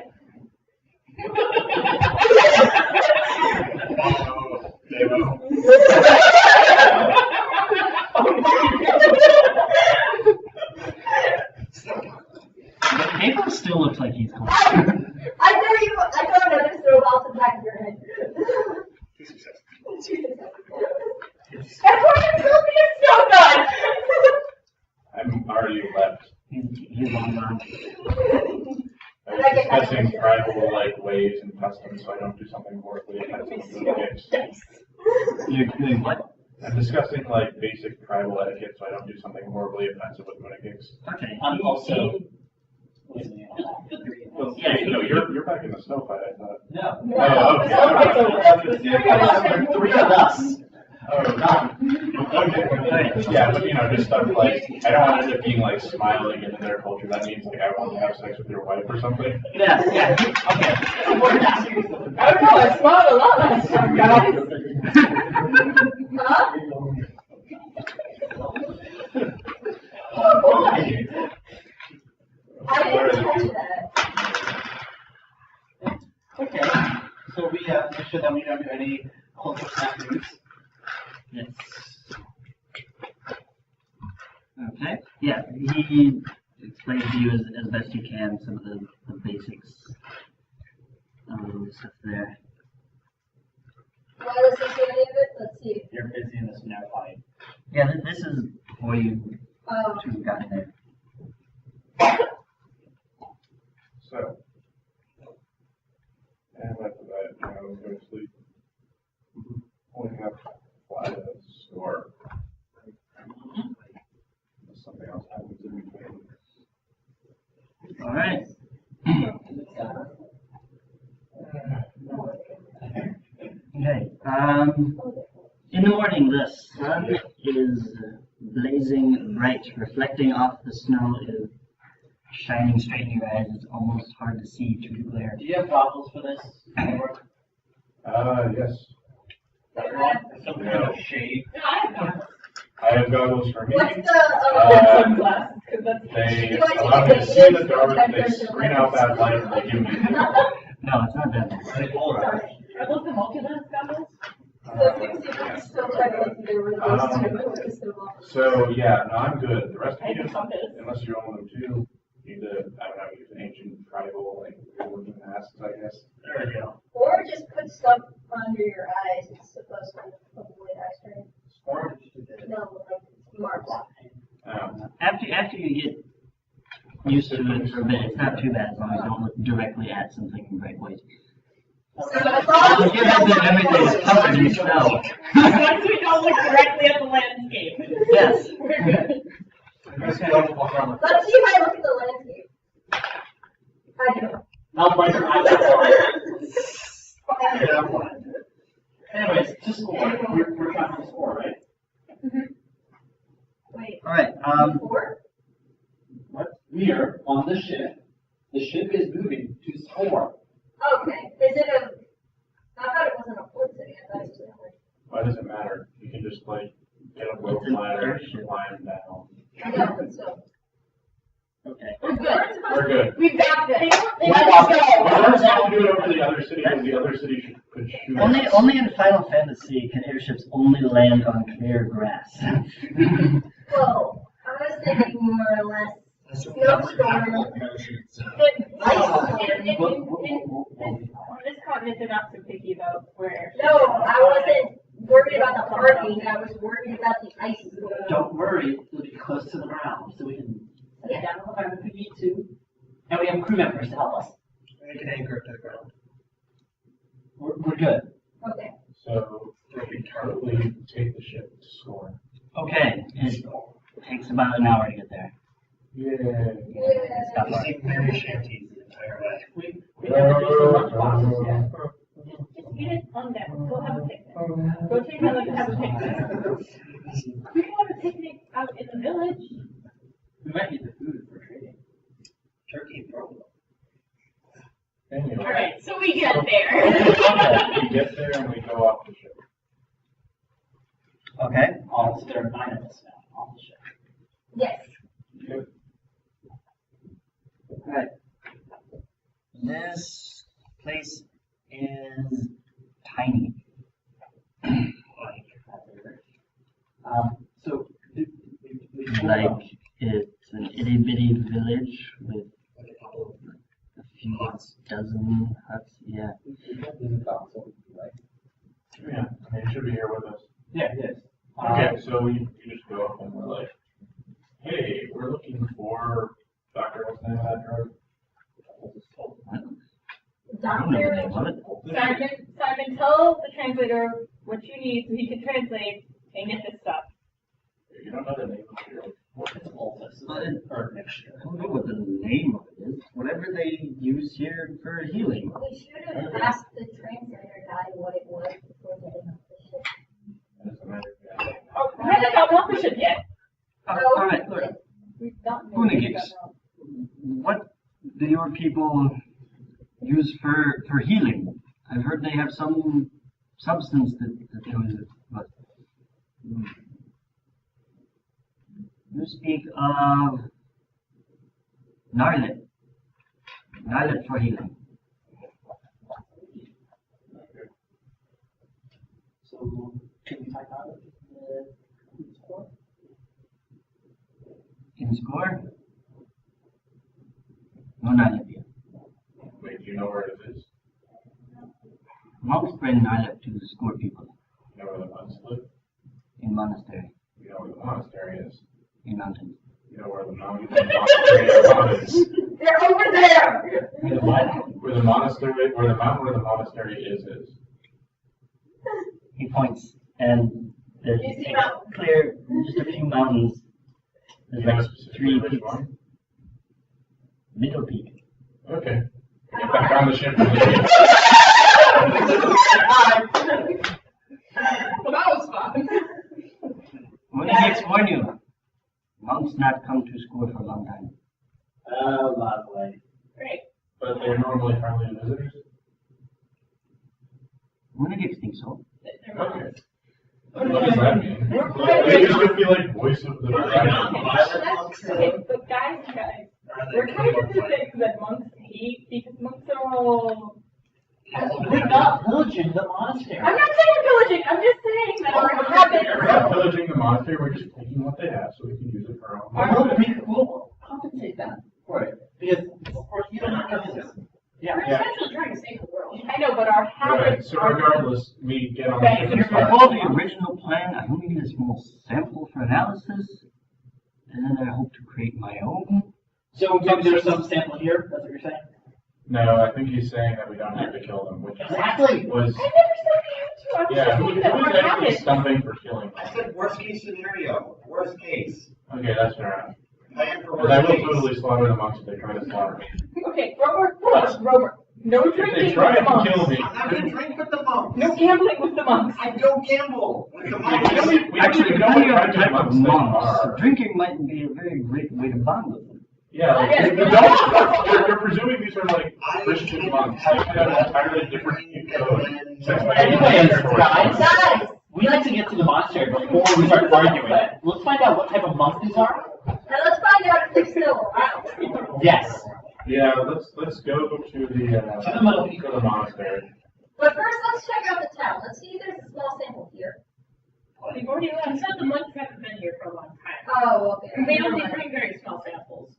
The paper still looks like he's cold. I throw another snowball to the back of your head. That's why you're building a snow gun. I'm already left. He's long gone. I was discussing tribal ways and customs, so I don't do something horribly offensive with the gigs. You're doing what? I'm discussing basic tribal etiquette, so I don't do something horribly offensive with my gigs. Okay. I'm also. Yeah, No, you're back in the snow fight, I thought. No. Oh, okay. There are 3 of us. Oh, okay. Yeah, but just stuff I don't want it to be smiling in their culture. That means I want to have sex with your wife or something. Yeah, okay. I don't know, I smiled a lot last time, guys. Huh? Oh boy. I didn't touch that. Okay. So we make sure that we don't do any cultural snafus. Yes. Okay. Yeah, he explains to you as best you can some of the basics stuff there. Do I listen to any of it? Let's see. You're busy in the snow fight. Yeah, this is before you two got there. So, and after that, I was going to sleep. Only have flies or something else happens in between. All right. Okay. In the morning, the sun is blazing bright, reflecting off the snow, is shining straight in your eyes. It's almost hard to see through the glare. Do you have goggles for this? Yes. Some kind of shade. I have goggles for me. What's the, Sunglasses, because that's. They allow me to see in the dark, they screen out that light, and they give me. No, it's not that. Are those the multi-lens goggles? still trying to listen to those two. So, yeah, no, I'm good. The rest of I you, do compass. unless you own them too, need to, I don't know, use ancient tribal, looking asses, I guess. There we go. Or just put stuff under your eyes. It's supposed to avoid eye strain. Or just do this. No, like After you get used to it for a bit, it's not too bad as long as you don't look directly at something in bright white. So as long as Given that everything is covered in snow. As long as we don't look directly at the landscape. Yes. We're good. let's see if I look at the landscape. I do. Not by your eyes. Anyways, to score. We're trying to score, right? Wait. All right. 4? What? We're on the ship. The ship is moving to score. Okay. Is it a? I thought it wasn't a port city. I thought it was a. Why does it matter? You can just like get a rope ladder and climb down. I know, but so. Okay. We're good. We're good. We've got this. We don't have to do it over the other city because the other city could shoot us. Only in Final Fantasy can airships only land on clear grass. Well, I was thinking more or less. Snowstorm. But on this continent, they're not so picky about where. No, I wasn't worried about the parking. I was worried about the ice. Don't worry, we'll be close to the ground so we can set it down on the ground if we need to. And we have crew members to help us. We can anchor it to the ground. We're good. Okay. So we currently take the ship to score. Okay. It takes about an hour to get there. Yeah. Stop We by. see many shanties the entire way. We haven't used the lunch boxes yet. Just eat it on deck. Go have a picnic. Go take my lunch and have a picnic. We can have a picnic out in the village. We might need the food for trading. Turkey throw. Anyway. Alright, so we get there. We get there and we go off the ship. Okay. Oh, so there are 9 of us now on the ship. Yes. Yep. Alright. This place is tiny. So, Like, it's an itty bitty village with Like a couple a few dozen huts. Yeah. Yeah, I mean, he should be here with us. yeah, it is. Okay, so we just go up and we're like, hey, we're looking for Doctor, what's the name of that drug? I don't know the Doctor. name of it. Simon, tell the translator what you need so he can translate and get this stuff. You don't know the name of the drug. It's Altus, Well, it- or mixture. I don't know what the name of it is. Whatever they use here for healing. We should have asked the translator guy what it was before getting off the ship. It doesn't matter. Yeah. Oh, we haven't gotten off the ship yet. Oh, all right, look. We've gotten Chronicles. What do your people use for healing? I've heard they have some substance that does it, but you speak of Narlet. Narlet for healing. So, can we type out the score? In score? No Narlet here. Wait, do you know where it is? Monks bring Narlet to score people You know where the monks live? in monastery, You know where the monastery is? in mountains. You know where the monastery is? They're over there! Where the what? Where the monastery, where the mountain where the monastery is. He points, and there's You see a mountains? clear, just a few mountains. There's You know like specifically 3 which peaks. one? Middle peak. Okay. Get back on the ship and leave. Well, that was fun. Only next warn you. Monks not come to school for a long time. Oh, lovely. Great. But they're normally friendly visitors? Only think so. Okay. What does that mean? They usually feel like voice of the Okay, but guys, we're kind of the things that monks hate because monks are all. We're not pillaging the monastery. I'm not saying we're pillaging. I'm just saying that our We're habits. not pillaging the monastery, we're just taking what they have so we can use it for our own. We'll compensate them for it. Because, of course, you don't have to. Yeah. We're essentially trying to save the world. I know, but our Right, habits so are. regardless, we get on the Right, ship so and you're start. Recall the original plan. I only need a small sample for analysis, and then I hope to So maybe there's some sample here, that's what you're saying? No, I think he's saying that we don't have to kill them, which Exactly. was, I never said the answer. yeah, I'm who saying that was what actually happened. stumping for killing I them? said worst case scenario, worst case. Okay, that's fair. Plan for But I worst will case. totally slaughter the monks if they try to slaughter me. Okay, Robert, no If drinking they with try the to kill monks. me, I'm not gonna drink with the monks. No gambling with the monks. I don't gamble with the we monks. don't Actually, even know what depending on kind the type of of monks they monks, are. drinking might be a very great way to bond with them. Yeah, like, Yes. you're presuming these are like Christian monks. They have an entirely different code. Anyways, guys, Guys, we like to get to the monastery before we start arguing. Let's find out what type of monks these are. now let's find out if they're still around. Yes. Yeah, let's go to the monastery. But first, let's check out the town. Let's see if there's a small sample here. We've already learned that the monks haven't been here for a long time. Oh, okay. And they only bring very small samples.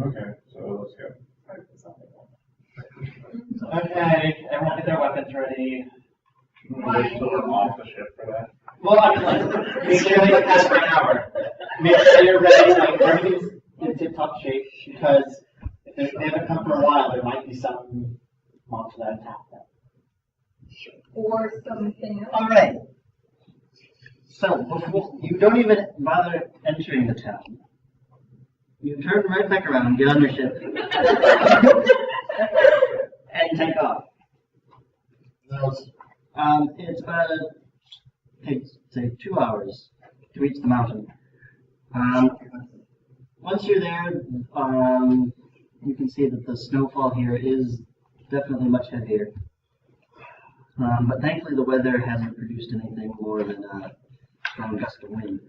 Okay, so let's go. Or something like that. Okay, everyone get their weapons ready. We're still off the ship for that. Well, I mean, like, make sure they pass for an hour. Make sure you're ready, like, everything's in tip-top shape, because if they haven't come for a while, there might be some monks that attack them. Or something else. All right. So before you don't even bother entering the town. You turn right back around, get on your ship, and take off. It's about takes say 2 hours to reach the mountain. Once you're there, you can see that the snowfall here is definitely much heavier. But thankfully the weather hasn't produced anything more than a strong gust of wind.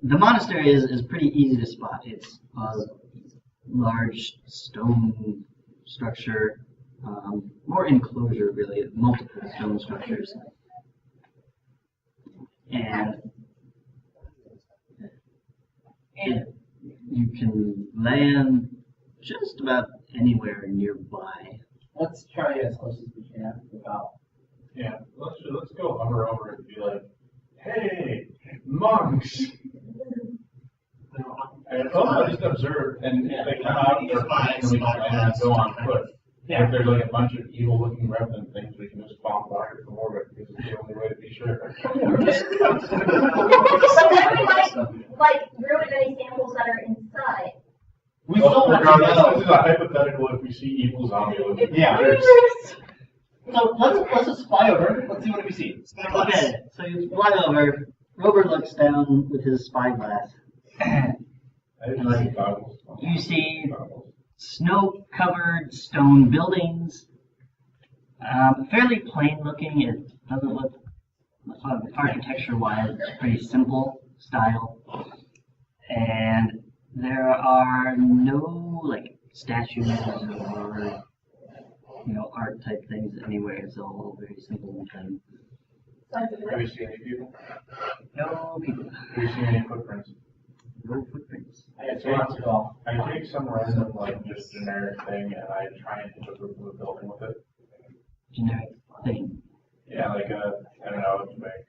The monastery is pretty easy to spot. It's a large stone structure, more enclosure really, multiple stone structures. And you can land just about anywhere nearby. Let's try as close as we can without. Yeah, let's go hover over and be like, hey, monks! And I'll just observe, and if they come out, they're fine, and we can go on foot. Yeah. If there's like a bunch of evil-looking revenant things, we can just bombard it from orbit, because it's the only way to be sure. But then we might, ruin any samples that are inside. We still want to Regardless, know. this is a hypothetical if we see evil zombie-looking Yeah. critters. So let's just fly over. Let's see what we see. Okay, so you fly over. Robert looks down with his spyglass. I didn't see goggles. You see snow-covered stone buildings. Fairly plain looking. It doesn't look, architecture-wise, it's pretty simple style. And there are no statues or art type things anywhere. It's all very simple and plain. Have you seen any people? No people. Have you seen any footprints? No footprints. I take some random, just generic thing and I try and hit the roof of a building with it. Generic thing. Yeah, I don't know, to make,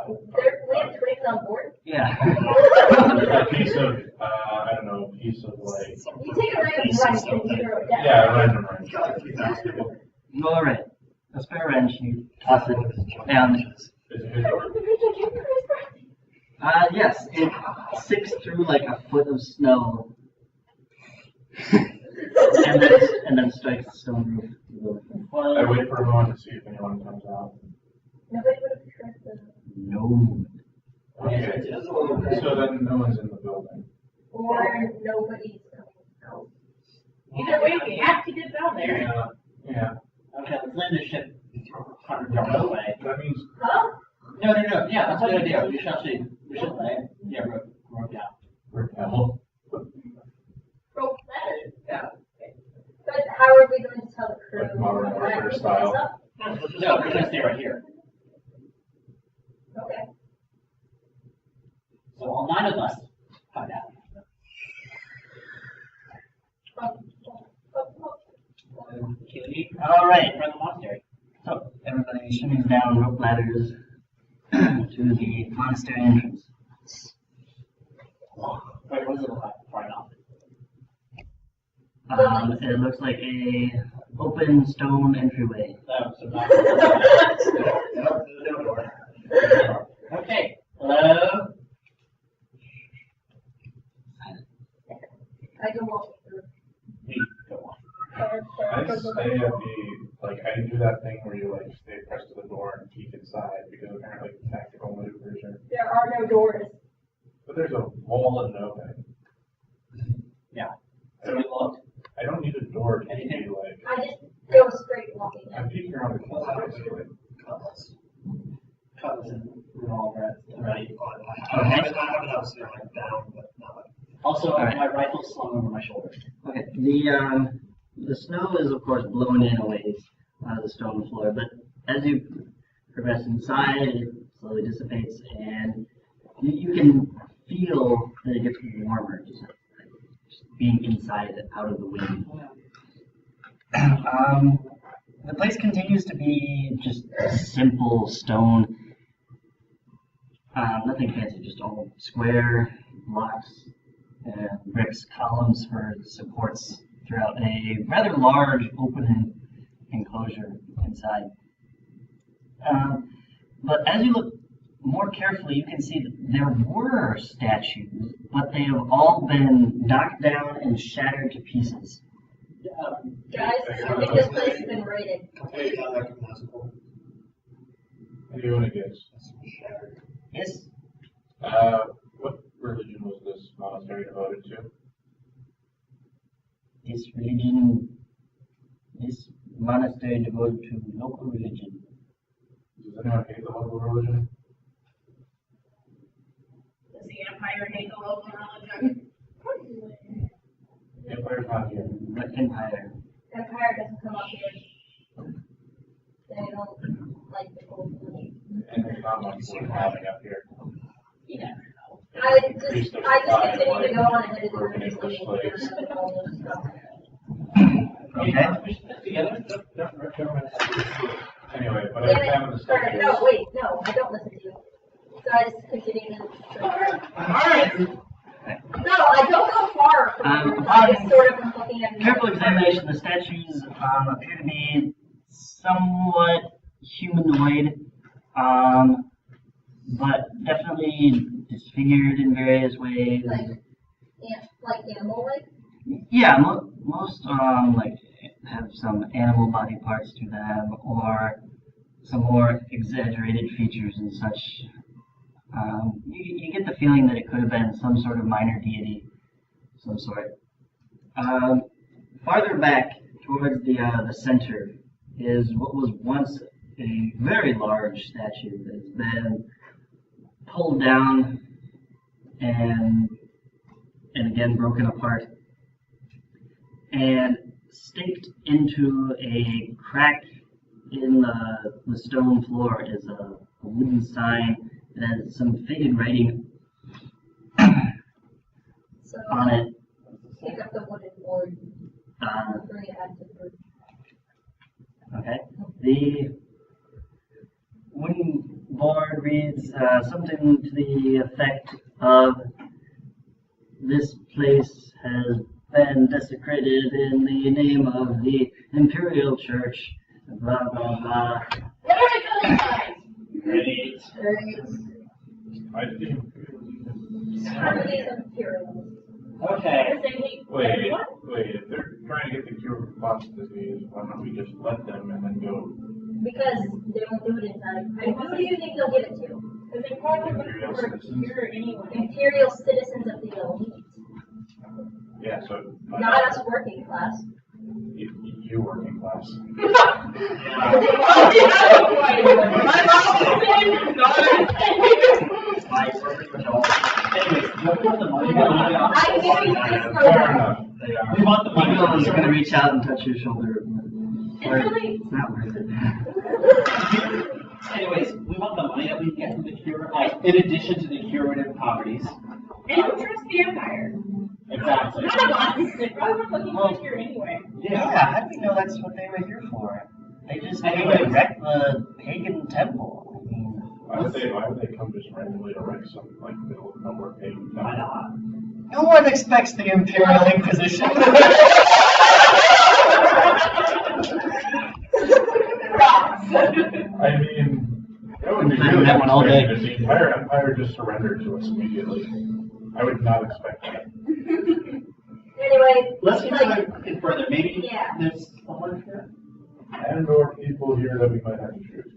We have twigs on board. Yeah. a piece of, You take a random wrench and you throw it down. yeah, a random wrench. All right. A spare wrench. You toss it down. Is it his door? Yes. It sinks through a foot of snow, and then strikes the stone roof. I wait for a moment to see if anyone comes out. Nobody would have trusted them. No. Okay, so then no one's in the building. Or nobody's coming out. Either way, we have to get down there. Yeah. Okay, let's land the ship 100 yards away. That means, Huh? No. Yeah, that's a good idea. We should land. Yeah, rope down. repel. Rope ladder. Yeah. But how are we going to tell the crew? Like Modern Warfare that we style. messed up? No, we're gonna stay right here. Okay. So all 9 of us find out. Okay. All right. From the monastery. So everybody shimmies down rope ladders to the monastery entrance. Wait, what does it look like right now? It looks like a open stone entryway. So not. Okay. Hello. I can walk through. Me. Go on. I stay at I do that thing where you stay pressed to the door and peek inside because apparently tactical maneuvers are. There are no doors. But there's a wall and an opening. Yeah. So we looked. I don't need a door to Anything? be I just go straight walking I'm in. peeking around the corner basically. Cutlass and revolver ready. Okay. Also, Alright. my rifle's slung over my shoulder. Okay. The snow is of course blown in a ways out of the stone floor, but as you progress inside, it slowly dissipates, and you can feel that it gets warmer just being inside, out of the wind. The place continues to be just simple stone. Nothing fancy, just all square blocks, bricks, columns for supports throughout a rather large open enclosure inside. But as you look more carefully, you can see that there were statues, but they have all been knocked down and shattered to pieces. Guys, I think this place has been raided. What do you want to guess? Yes? What religion was this monastery devoted to? This monastery devoted to local religion. Does anyone hate the local religion? Does the Empire hate the local religion? The Empire's not here. What empire? Empire doesn't come up here. They don't like the cold religion. And there's not much worth having up here. You never know. I just continue to go on ahead and Working do English slaves. Okay. We should put together. Don't Anyway, but I examined the statues. No, wait, no, I don't listen to you. So I just continue to. Alright. No, I don't go far from I just sort of am looking at. Careful examination, the statues appear to be somewhat humanoid, but definitely disfigured in various ways. Like animal-like? Yeah, most have some animal body parts to them, or some more exaggerated features and such. You get the feeling that it could have been some sort of minor deity, some sort. Farther back towards the center is what was once a very large statue that's been pulled down and again broken apart and staked into a crack in the stone floor is a wooden sign that has some faded writing So on it. pick up the wooden board and bring it back to the group. Okay. The wooden board reads something to the effect of, "This place has been desecrated in the name of the Imperial Church," blah, blah, blah. What are we calling guys? Ready. I didn't. How are these imperials? Okay. Wait, if they're trying to get the cure for Fox disease, why don't we just let them and then go? Because they don't do it in time. And who do you think they'll give it to? Because they probably looking for a cure anyway. Imperial citizens of the elite. Yeah, so. Not us working class. You working class. Anyways, we'll put the money I'm giving you this for Fair them. enough. We want the money. Eagle is going to reach out and touch your shoulder. Really- It's not worth it. Anyways, we want the money that we get from the cure, in addition to the curative properties. And who trusts the Empire? Exactly. None of us. They probably were looking for a cure anyway. Yeah, how do we know that's what they were here for? They just Anyways. came to wreck the pagan temple. I mean, Why would they come just randomly to wreck something like middle of nowhere paving? Why not? No one expects the Imperial Inquisition. I mean, that would be really That one all day. unexpected if the entire empire just surrendered to us immediately. I would not expect that. Anyway, Let's get like, a bit further. Maybe Yeah. there's someone here. And or people here that we might have to shoot.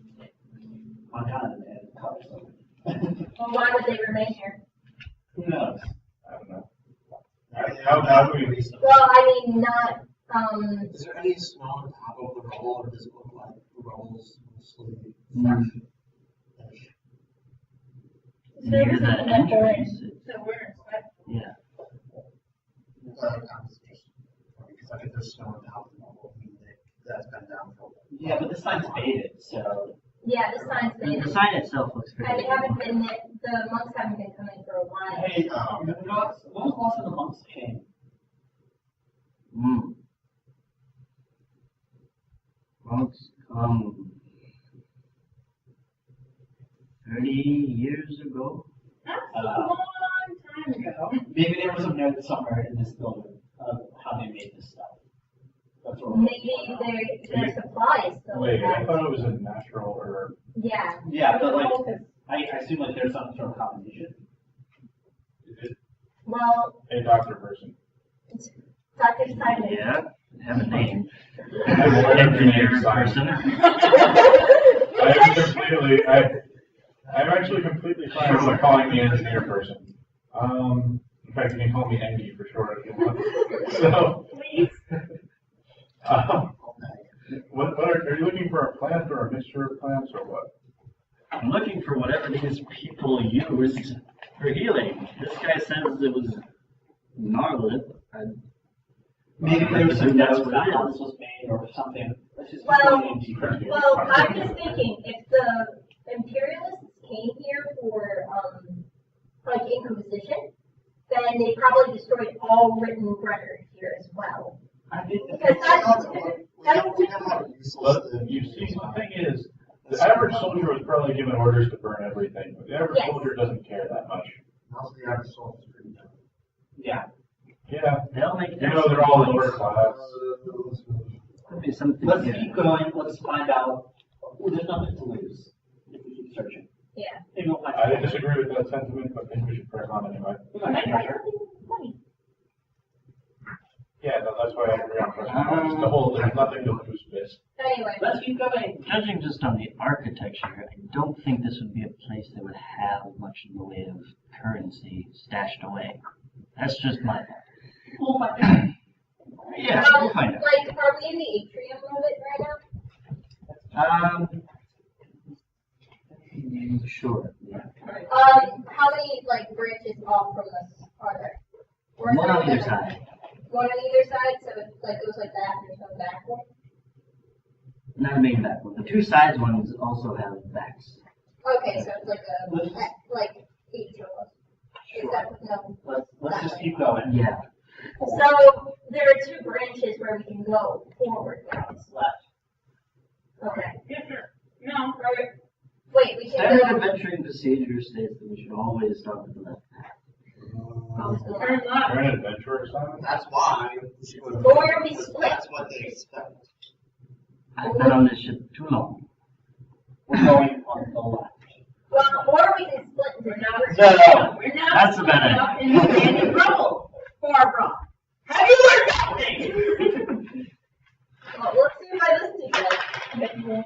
On kind of the color something. well, why would they remain here? Who knows? I don't know. How How do we? Well, I mean, not, Is there any snow on top of the rubble, or does it look like the rubble's mostly Mm. Near the entrance. So we're inspecting. Yeah. because I think there's snow on top of the rubble, I mean, that's been down for a while. Yeah, but the sign's faded, so. yeah, the sign's The been, sign itself looks and pretty they haven't been, the monks haven't been coming for a while. Hey, when was the last of the monks came? Mm. Monks come 30 years ago. That's a long time ago. Maybe there was a note somewhere in this building of how they made this stuff. That's what we're Maybe their supplies still Wait, I have. thought it was a natural or. Yeah, Yeah, but like, I assume like there's some sort of combination. Is it well, a doctor person? Dr. Simon. Yeah, have a name. I'm Engineer person. I'm actually completely fine with calling me engineer person. In fact, you can call me Engie for short if you want. So, Please. what are you looking for, a plant or a mixture of plants or what? I'm looking for whatever these people used for healing. This guy says it was gnarlith. Maybe there was some That's notes what about it how is. this was made or something. Let's just Well, go in deeper. Well, I'm just thinking, if the Imperialists came here for, like, Inquisition, then they probably destroyed all written record here as well. I think Because We have a lot of useless But you see, the thing is, the average soldier was probably given orders to burn everything, but the average Yes. soldier doesn't care that much. Most of the average soul is pretty dumb. yeah. Yeah, They'll make you know, they're all lower class. Could be something. Let's here. keep going. Let's find out. Well, there's nothing to lose if we keep searching. Yeah. Maybe we'll find I disagree with that sentiment, but I think we should press on anyway. We might find treasure. Yeah, that's why I agree on pressing on. It's the whole, there's nothing to lose bit. Anyway, Let's keep going. Judging just on the architecture, I don't think this would be a place that would have much in the way of currency stashed away. That's just my thought. We'll find out. Yeah, we'll find out. like, are we in the atrium of it right now? Sure. Yeah. How many, like, branches off from us are there? Or is One there on either like- side. One on either side, so it, like, goes like that, and there's no back one? Not a main back one. The two sides ones also have backs. Okay, so it's like a, like, H almost. Is that, no. Let's just keep going. Yeah. So, there are two branches where we can go forward now. Left. Okay. Yes, sir. No, right. Wait, we can Standard go. adventuring procedure states that we should always start with the left path. Turn left. You're an adventurer or something? That's why. Or we split. That's what they expect. I've been on this ship too long. We're going on the left. Well, or we can split into We're two. not. No, no. We're not. That's a bad idea. Up in the abandoned rubble. Far from. Have you learned nothing? Well, let's see if I listen to you.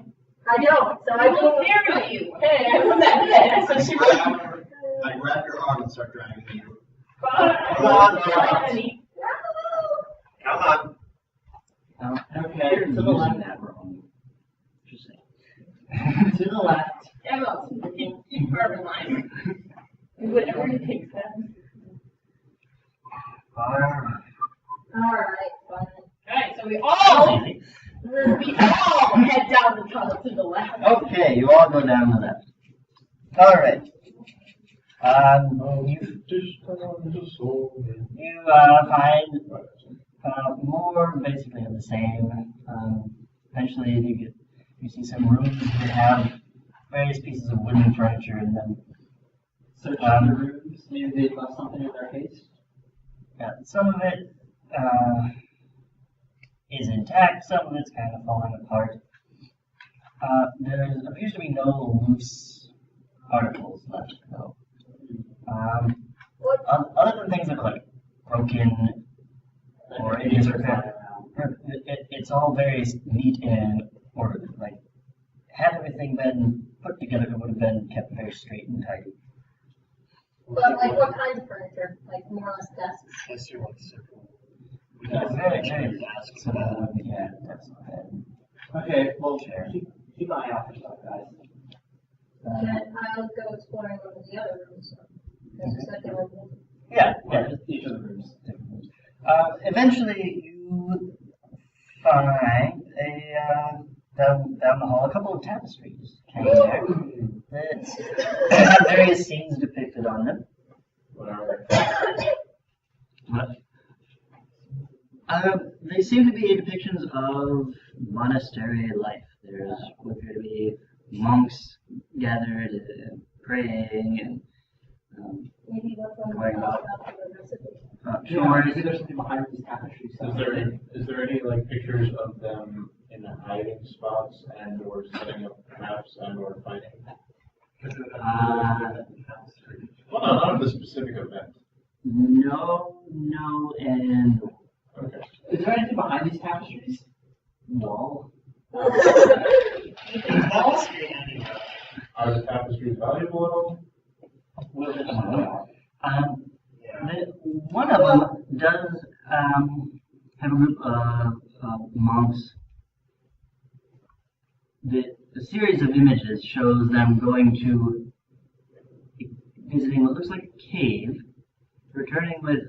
I don't, so I I will will. marry you. Hey, I was that good. So she was. I grab your arm and start dragging you. Fine. Come on, Honey. Come on. Okay, You're to the using left. that wrong. Just saying. To the left. Yeah, well, keep bourbon line. Whatever it takes then. Alright, fine. Alright, so we all Easy. head down the tunnel to the left. Okay, you all go down the left. All right. You find more basically of the same. Eventually, you see some rooms that have various pieces of wooden furniture in them. Search the rooms, maybe they left something in their haste. Yeah, some of it is intact, some of it's kind of falling apart. There appears to be no loose articles left, though. Other than things that look like broken or it is it's all very neat and ordered. Like, had everything been put together, it would have been kept very straight and tidy. But like what kinds of furniture? Like more or less desks? I see what the circle. Very simple. Yeah, that's Okay, well, keep an eye out for stuff, guys. And then I'll go exploring one of the other rooms. Because you said they were yeah. Each of the rooms. Eventually, you find down the hall a couple of tapestries hanging there that have various scenes depicted on them. They seem to be depictions of monastery life. There's what appear to be monks gathered and praying and maybe what's on going about. the recipe. Sure, maybe there's something behind these tapestries. Is there any like pictures of them in the hiding spots and or setting up traps and or fighting? Well, no, not of the specific event. No, and Okay. Is there anything behind these tapestries? no. You can tell us Are the tapestries valuable at all? Will it come out? One of them does have a group of monks. The series of images shows them going to visiting what looks like a cave, returning with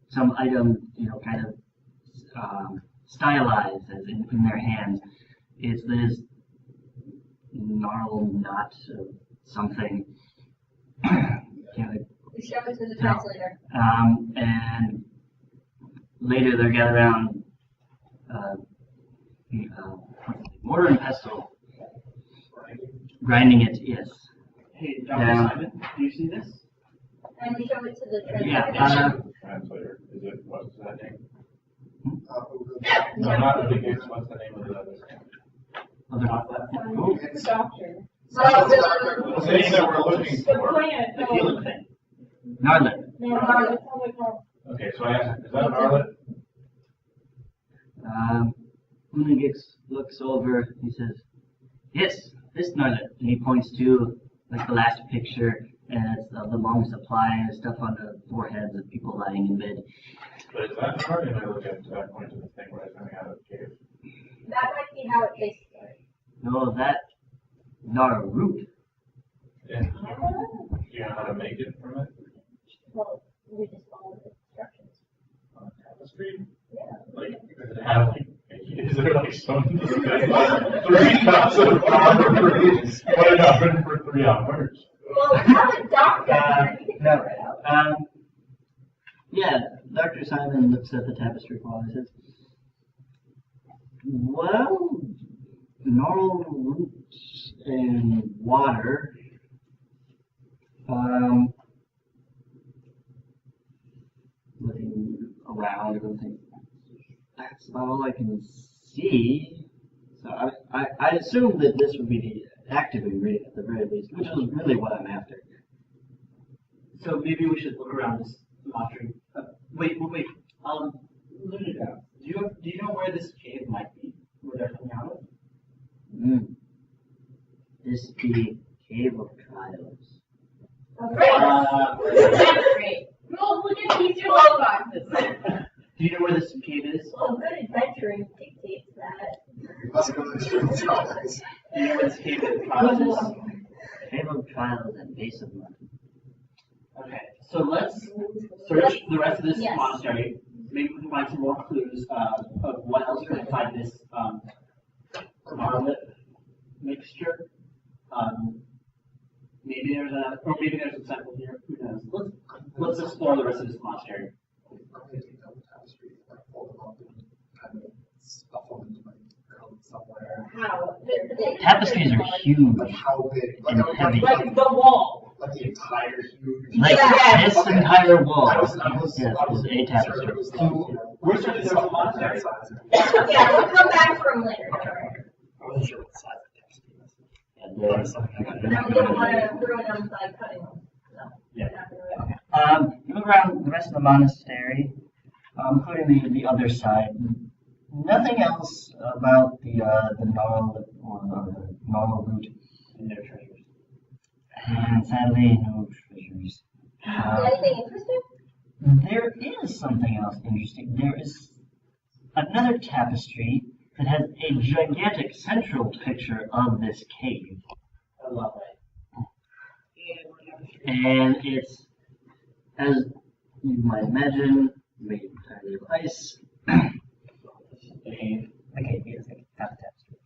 some item, kind of stylized as in their hands. It's this gnarled knot of something. We show it to the translator. And later they're gathered around mortar and pestle, grinding it, yes. Hey, Dr. Simon, do you see this? And we show it to the translator. Yeah. Translator. Is it, what's that name? Yeah. No, not the games. What's the name of the other name? The doctor. The thing that we're looking The for. plant. The healing thing. Narlet. No, it sounds like wrong. Okay, so I asked, is that an Arlet? Unigix looks over, he says, yes, this Narlet. And he points to like the last picture, and it's of the monks applying stuff on the foreheads of people lying in bed. But is that an Arlet? And I look at that point to the thing where it's coming out of the cave. That might be how it tastes. No, that Nar root. Yeah. Do you know how to make it from it? Well, we just follow the instructions. On a tapestry? Yeah. Like, does it have like, is there like some 3,000 armors? What happened for 3 hours? Well, have a doctor. No. Yeah, Dr. Simon looks at the tapestry wall and says, well, normal roots and water. Looking around, everything. That's about all I can see. So I assume that this would be the active ingredient at the very least, which is really what I'm after. So maybe we should look around this monastery. Wait. Lunida, do you know where this cave might be? Where they're coming out of? This be Cave of Trials. That's great. Well, look at these two old boxes. Do you know where this cave is? Well, good adventuring dictates that. Do you know where this cave of trials is? Cave of Trials and Base of Mountain. Okay, so let's search the rest of this Yes. monastery. Maybe we can find some more clues of what else could find this monolith mixture. Maybe there's a sample here. Who knows? Let's explore the rest of this monastery. I'm going to take down the tapestry, like fold them up and kind of stuff them into my coat somewhere. how they're big. Tapestries are huge Like how big? Like, and heavy. Like the wall. like the entire huge. Like Yeah. this entire wall. I was Yes, sure is a it tapestry. was We're certainly there was a monastery. Yeah, we'll come back for them later. I wasn't sure what the size of the tapestry was. Yeah, No, we didn't want to ruin them by cutting them. So, Yeah. we're not gonna ruin them. You look around the rest of the monastery, including the other side. Nothing else about the normal route. And their treasures. And sadly, no treasures. Anything interesting? There is something else interesting. There is another tapestry that has a gigantic central picture of this cave. I love it. And it's, as you might imagine, made entirely of ice. The cave. The cave is a tapestry.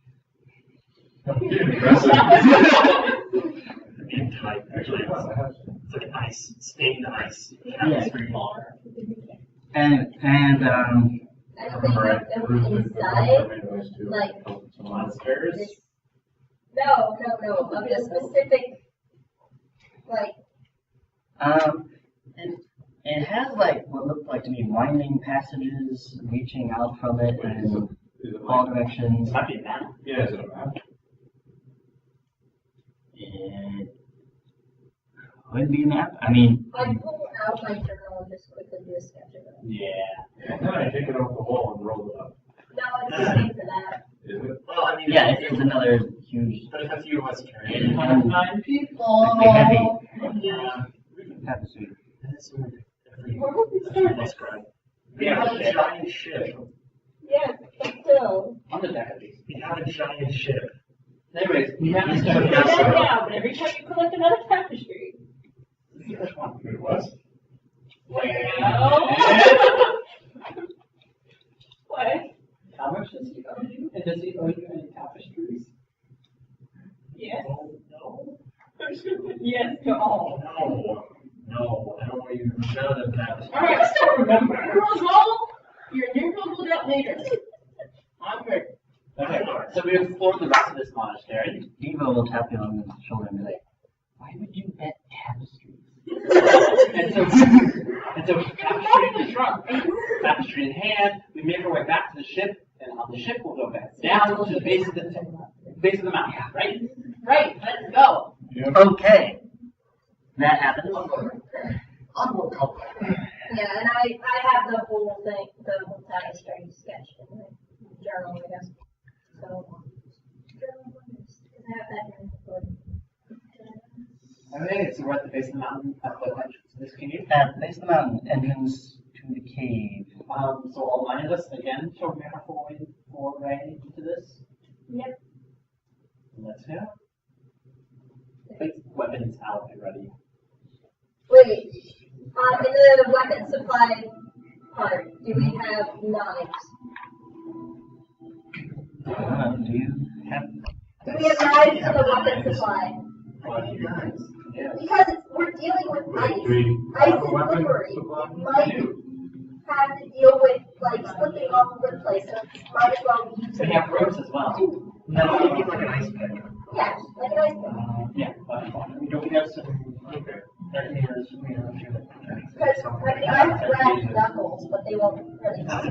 Being tight, actually, it's like an ice, stained ice. Yeah. Bar. And Anything inside? Like, Some monsters. this, no, of the specific, like, it has like what looked like to be winding passages reaching out from it in all directions. Might be a map. Yeah, is it a map? It could be a map. I mean, I'd pull out my journal and just quickly do a sketch of it. Yeah. Then I take it off the wall and roll it up. No, it's the same for that. Is it? Well, I mean, yeah, it's another huge, but if a few of us carry it, 9 people. heavy yeah. tapestry. And it's sort of every Where would we start? must cry. We have a giant ship. Yes, but still. On the deck of these. We have a giant ship. Anyways, we have Yes, to sir. You start do that now, but every time you collect another tapestry. Which one? It was? Well. What? How much does he owe you? And does he owe you any tapestries? Yes. No, no, Yes to all. no, I don't want you to none of that. Alright, so remember. Your new rules will get later. Okay, so we explored the rest of this monastery. Devo will tap you on the shoulder and be like, "Why would you bet tapestries?" And so tapestry in hand, we make our way back to the ship, and on the ship we'll go back down to the base of the mountain, right? Right, let's go. Okay, that happens. Onward, couple. Yeah, and I have the whole thing, the whole tapestry sketched in my journal, I guess. So, journal, because I have that in the book. Okay, so we're at the base of the mountain, at the entrance to this cave. At the base of the mountain, entrance to the cave. So all 9 of us, again, shall we make our foray into this? Yep. Let's go. Take weapons out and ready. Wait, in the weapon supply part, do we have knives? Do you have? Do we have knives in the weapon supply? Yes. Because we're dealing with ice. Ice is slippery. You might have to deal with, like, slipping all over the place, so might as well use We it. have ropes as well. No, you mean like an ice pick. Yeah, like an ice pick. Yeah, but don't we have some? Okay. Because knives grab knuckles, but they won't really cut.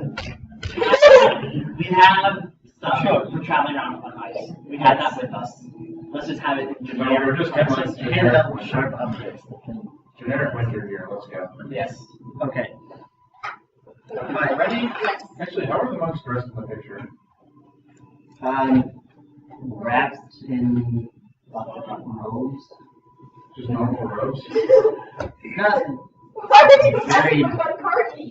We have stuff for traveling around on ice. We have that with us. Let's just have it. So we're just Handheld sharp objects that can. generic winter here. Let's go. Yes. Okay. Alright, ready? Yes. Actually, how are the monks dressed in the picture? Wrapped in robes. Just normal robes? Not, Why did you Very- have a party?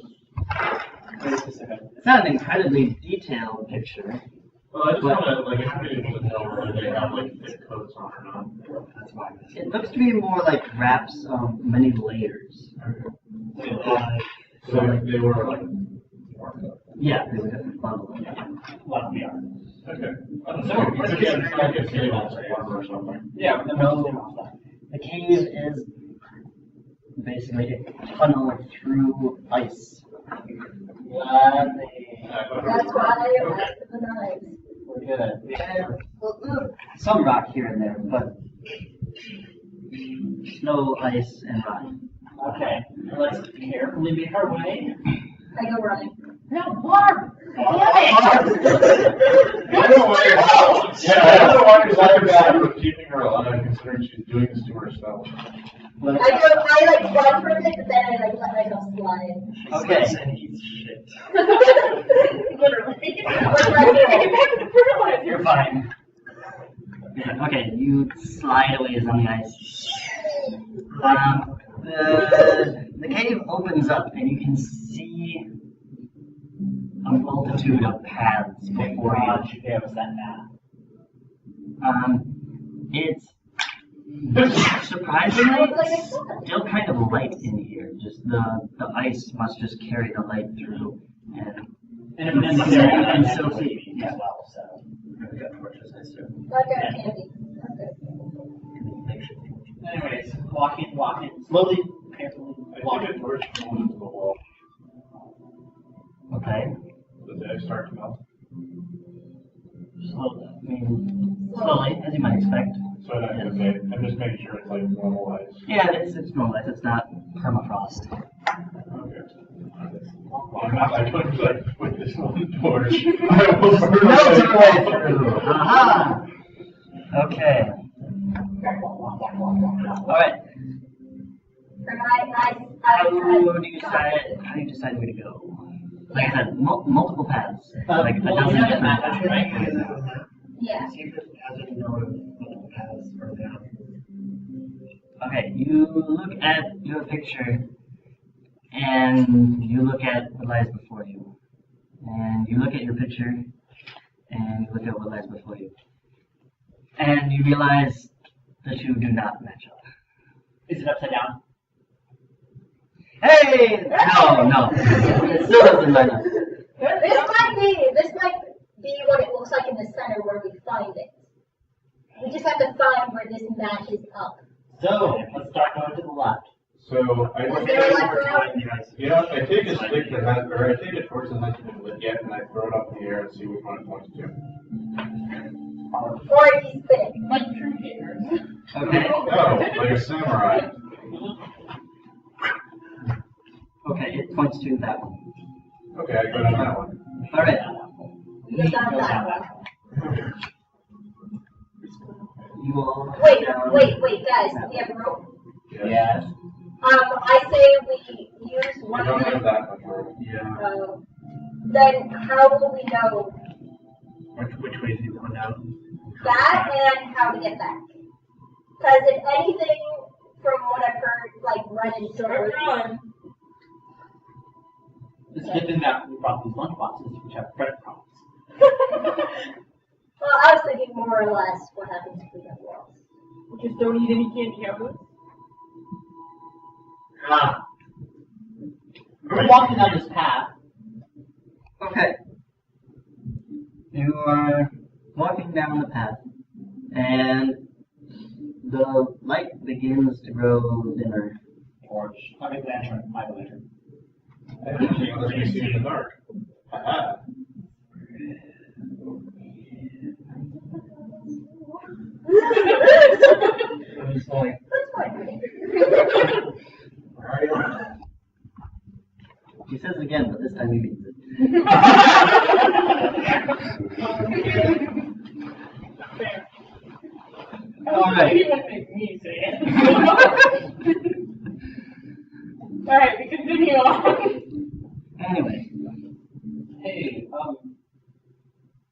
Very specific. it's not an incredibly detailed picture. Well, I just want to, like, how many people to tell whether they have, like, thick coats on or not. That's why. It looks to be more like wraps of many layers. So they were, like, Yeah, they would have to bundle them. What we are. okay. So it's again, it's like a table or something. Yeah, and then we'll just do all that. The cave is basically a tunnel through ice. That's why I asked for the knives. good. Some rock here and there, but snow, ice, and rock. Okay, let's carefully make our way. I go running. No, Barb! I don't wonder how. Yeah, I don't wonder why we're keeping her alive, considering she's doing this to herself. I like run for a bit, but then I like let myself slide. Okay. And eats shit. Literally. Get back to the fertilizer. You're fine. Okay, you slide away on the ice. The cave opens up and you can see a multitude of paths before you. She gave us that map. It's surprisingly still kind of light in here. Just the ice must just carry the light through, And if necessary, and and so so see. as well, so. I've got torches, I assume. I got candy. Anyways, walking, slowly, carefully, I take walking. a torch and hold it to the wall. Okay. Does the ice start to melt? Slowly. I mean, slowly, as you might expect. So okay, I'm just making sure it's like normal ice. Yeah, it's normalized. It's not permafrost. Okay. I'm not like, with this one torch. I will burn Melt your way away. through. Aha! Okay. Alright. How do you decide where to go? Like I said, multiple paths. Like a dozen different paths, right? Yeah. See if it has any note of multiple paths further down. Okay, you look at your picture and you look at what lies before you. And you look at your picture and you look at what lies before you. And you realize the two do not match up. Is it upside down? Hey! No. It still doesn't line up. This might be what it looks like in the center where we find it. We just have to find where this matches up. So, let's start going to the left. So I Is there a left route? I take a stick that has, or I take a torch that hasn't been lit yet, and I throw it up in the air and see which one it points to. Or if you spin it. Like true gamers. Okay. Oh, like a samurai. Okay, it points to that one. Okay, I go down that one. Alright. You go down that one. You all. Wait, guys. We have a rope. Yes. I say we use I one don't of have them. that much room. Yeah. Then how will we know Which way is he going down? that and how to get back? Because if anything, from what I've heard, like read in stories, It's good thing that we brought these lunchboxes, which have breadcrumbs. well, I was thinking more or less what happens if we have walls. Just don't eat any candy apples. We're walking down this path. Okay. You are walking down the path, and the light begins to grow dimmer. Torch. I mean, lantern. My lantern. Actually, let me see in the dark. Haha. I'm just like, That's fine. he says it again, but this time he means it. Fair. Alright. You wouldn't make me say it. Alright, we continue on. Anyway, Hey,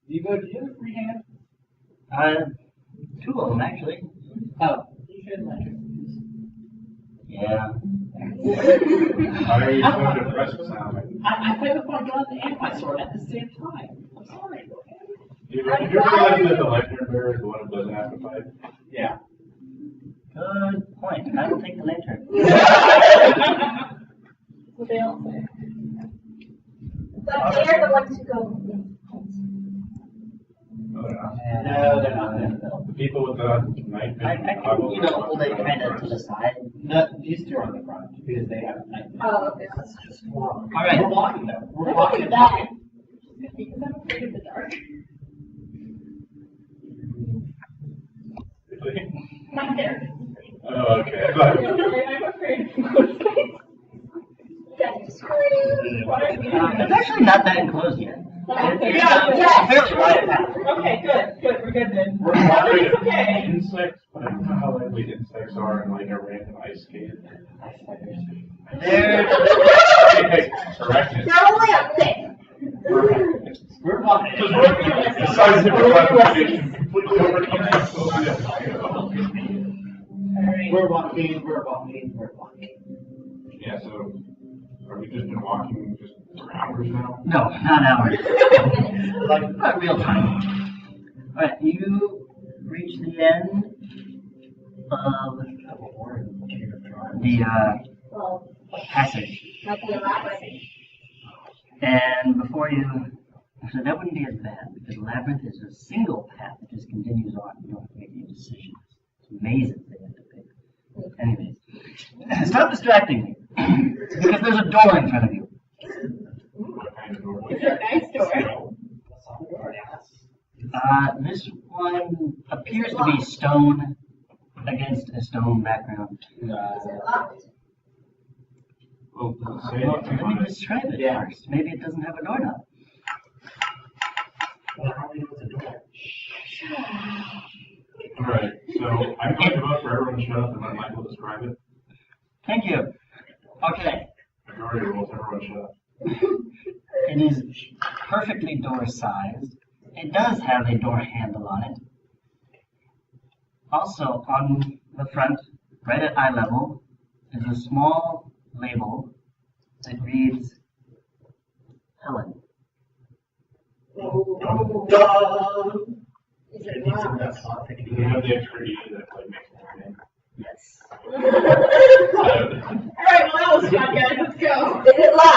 Vivo, do you have a free hand? two of them actually. Oh, you should lantern. Yeah. Why are you so depressed sounding? I played with my gun and my sword at the same time. I'm sorry. Do you realize that the lantern bearer is the one who doesn't have to fight? Yeah. Good point. I will take the lantern. What they all say. But they're the ones who go. No, they're not. No, they're not. They're in the middle. The people with the night I vision can, goggles are hold it kind of to the side. No, these two are on the front because they have night vision. Oh, okay. Alright. We're walking though. We're I'm walking okay with back. that. Because I'm afraid of the dark. not there. Okay. I'm afraid of most things. You guys are screwed. What are you It's actually not that enclosed yet. It's Yeah. fairly wide path. Okay, good. We're good then. We're wondering It's okay. if insects, but I don't know how likely insects are in like a random ice cave. There. Correction. They're only up 6. We're walking. The scientific classification completely overcomes. We're walking. Yeah, so are we just been walking just for hours now? No, not hours. Like, not real time. Alright, you reach the end of the Well, passage. might be a labyrinth. And before you, so that wouldn't be as bad, because labyrinth is a single path that just continues on. You don't have to make any decisions. It's mazes they have to pick. Anyways, stop distracting me, because there's a door in front of you. What kind of door? It's a nice door. This one appears to be stone against a stone background. Is it locked? Oh, does it say Well, anything let on me it? describe it Yeah. first. Maybe it doesn't have a doorknob. Well, how do we know it's a door? Alright, so I'm going to vote for everyone shut up and let Michael describe it. Thank you. Okay. Majority rules, everyone shut up. It is perfectly door-sized. It does have a door handle on it. Also, on the front, right at eye level, is a small label that reads Helen. Is it It needs some of locked? that authentic. Do you have the extra E that like makes it name? Yes. Alright, well that was fun, guys. Let's go. Is it locked?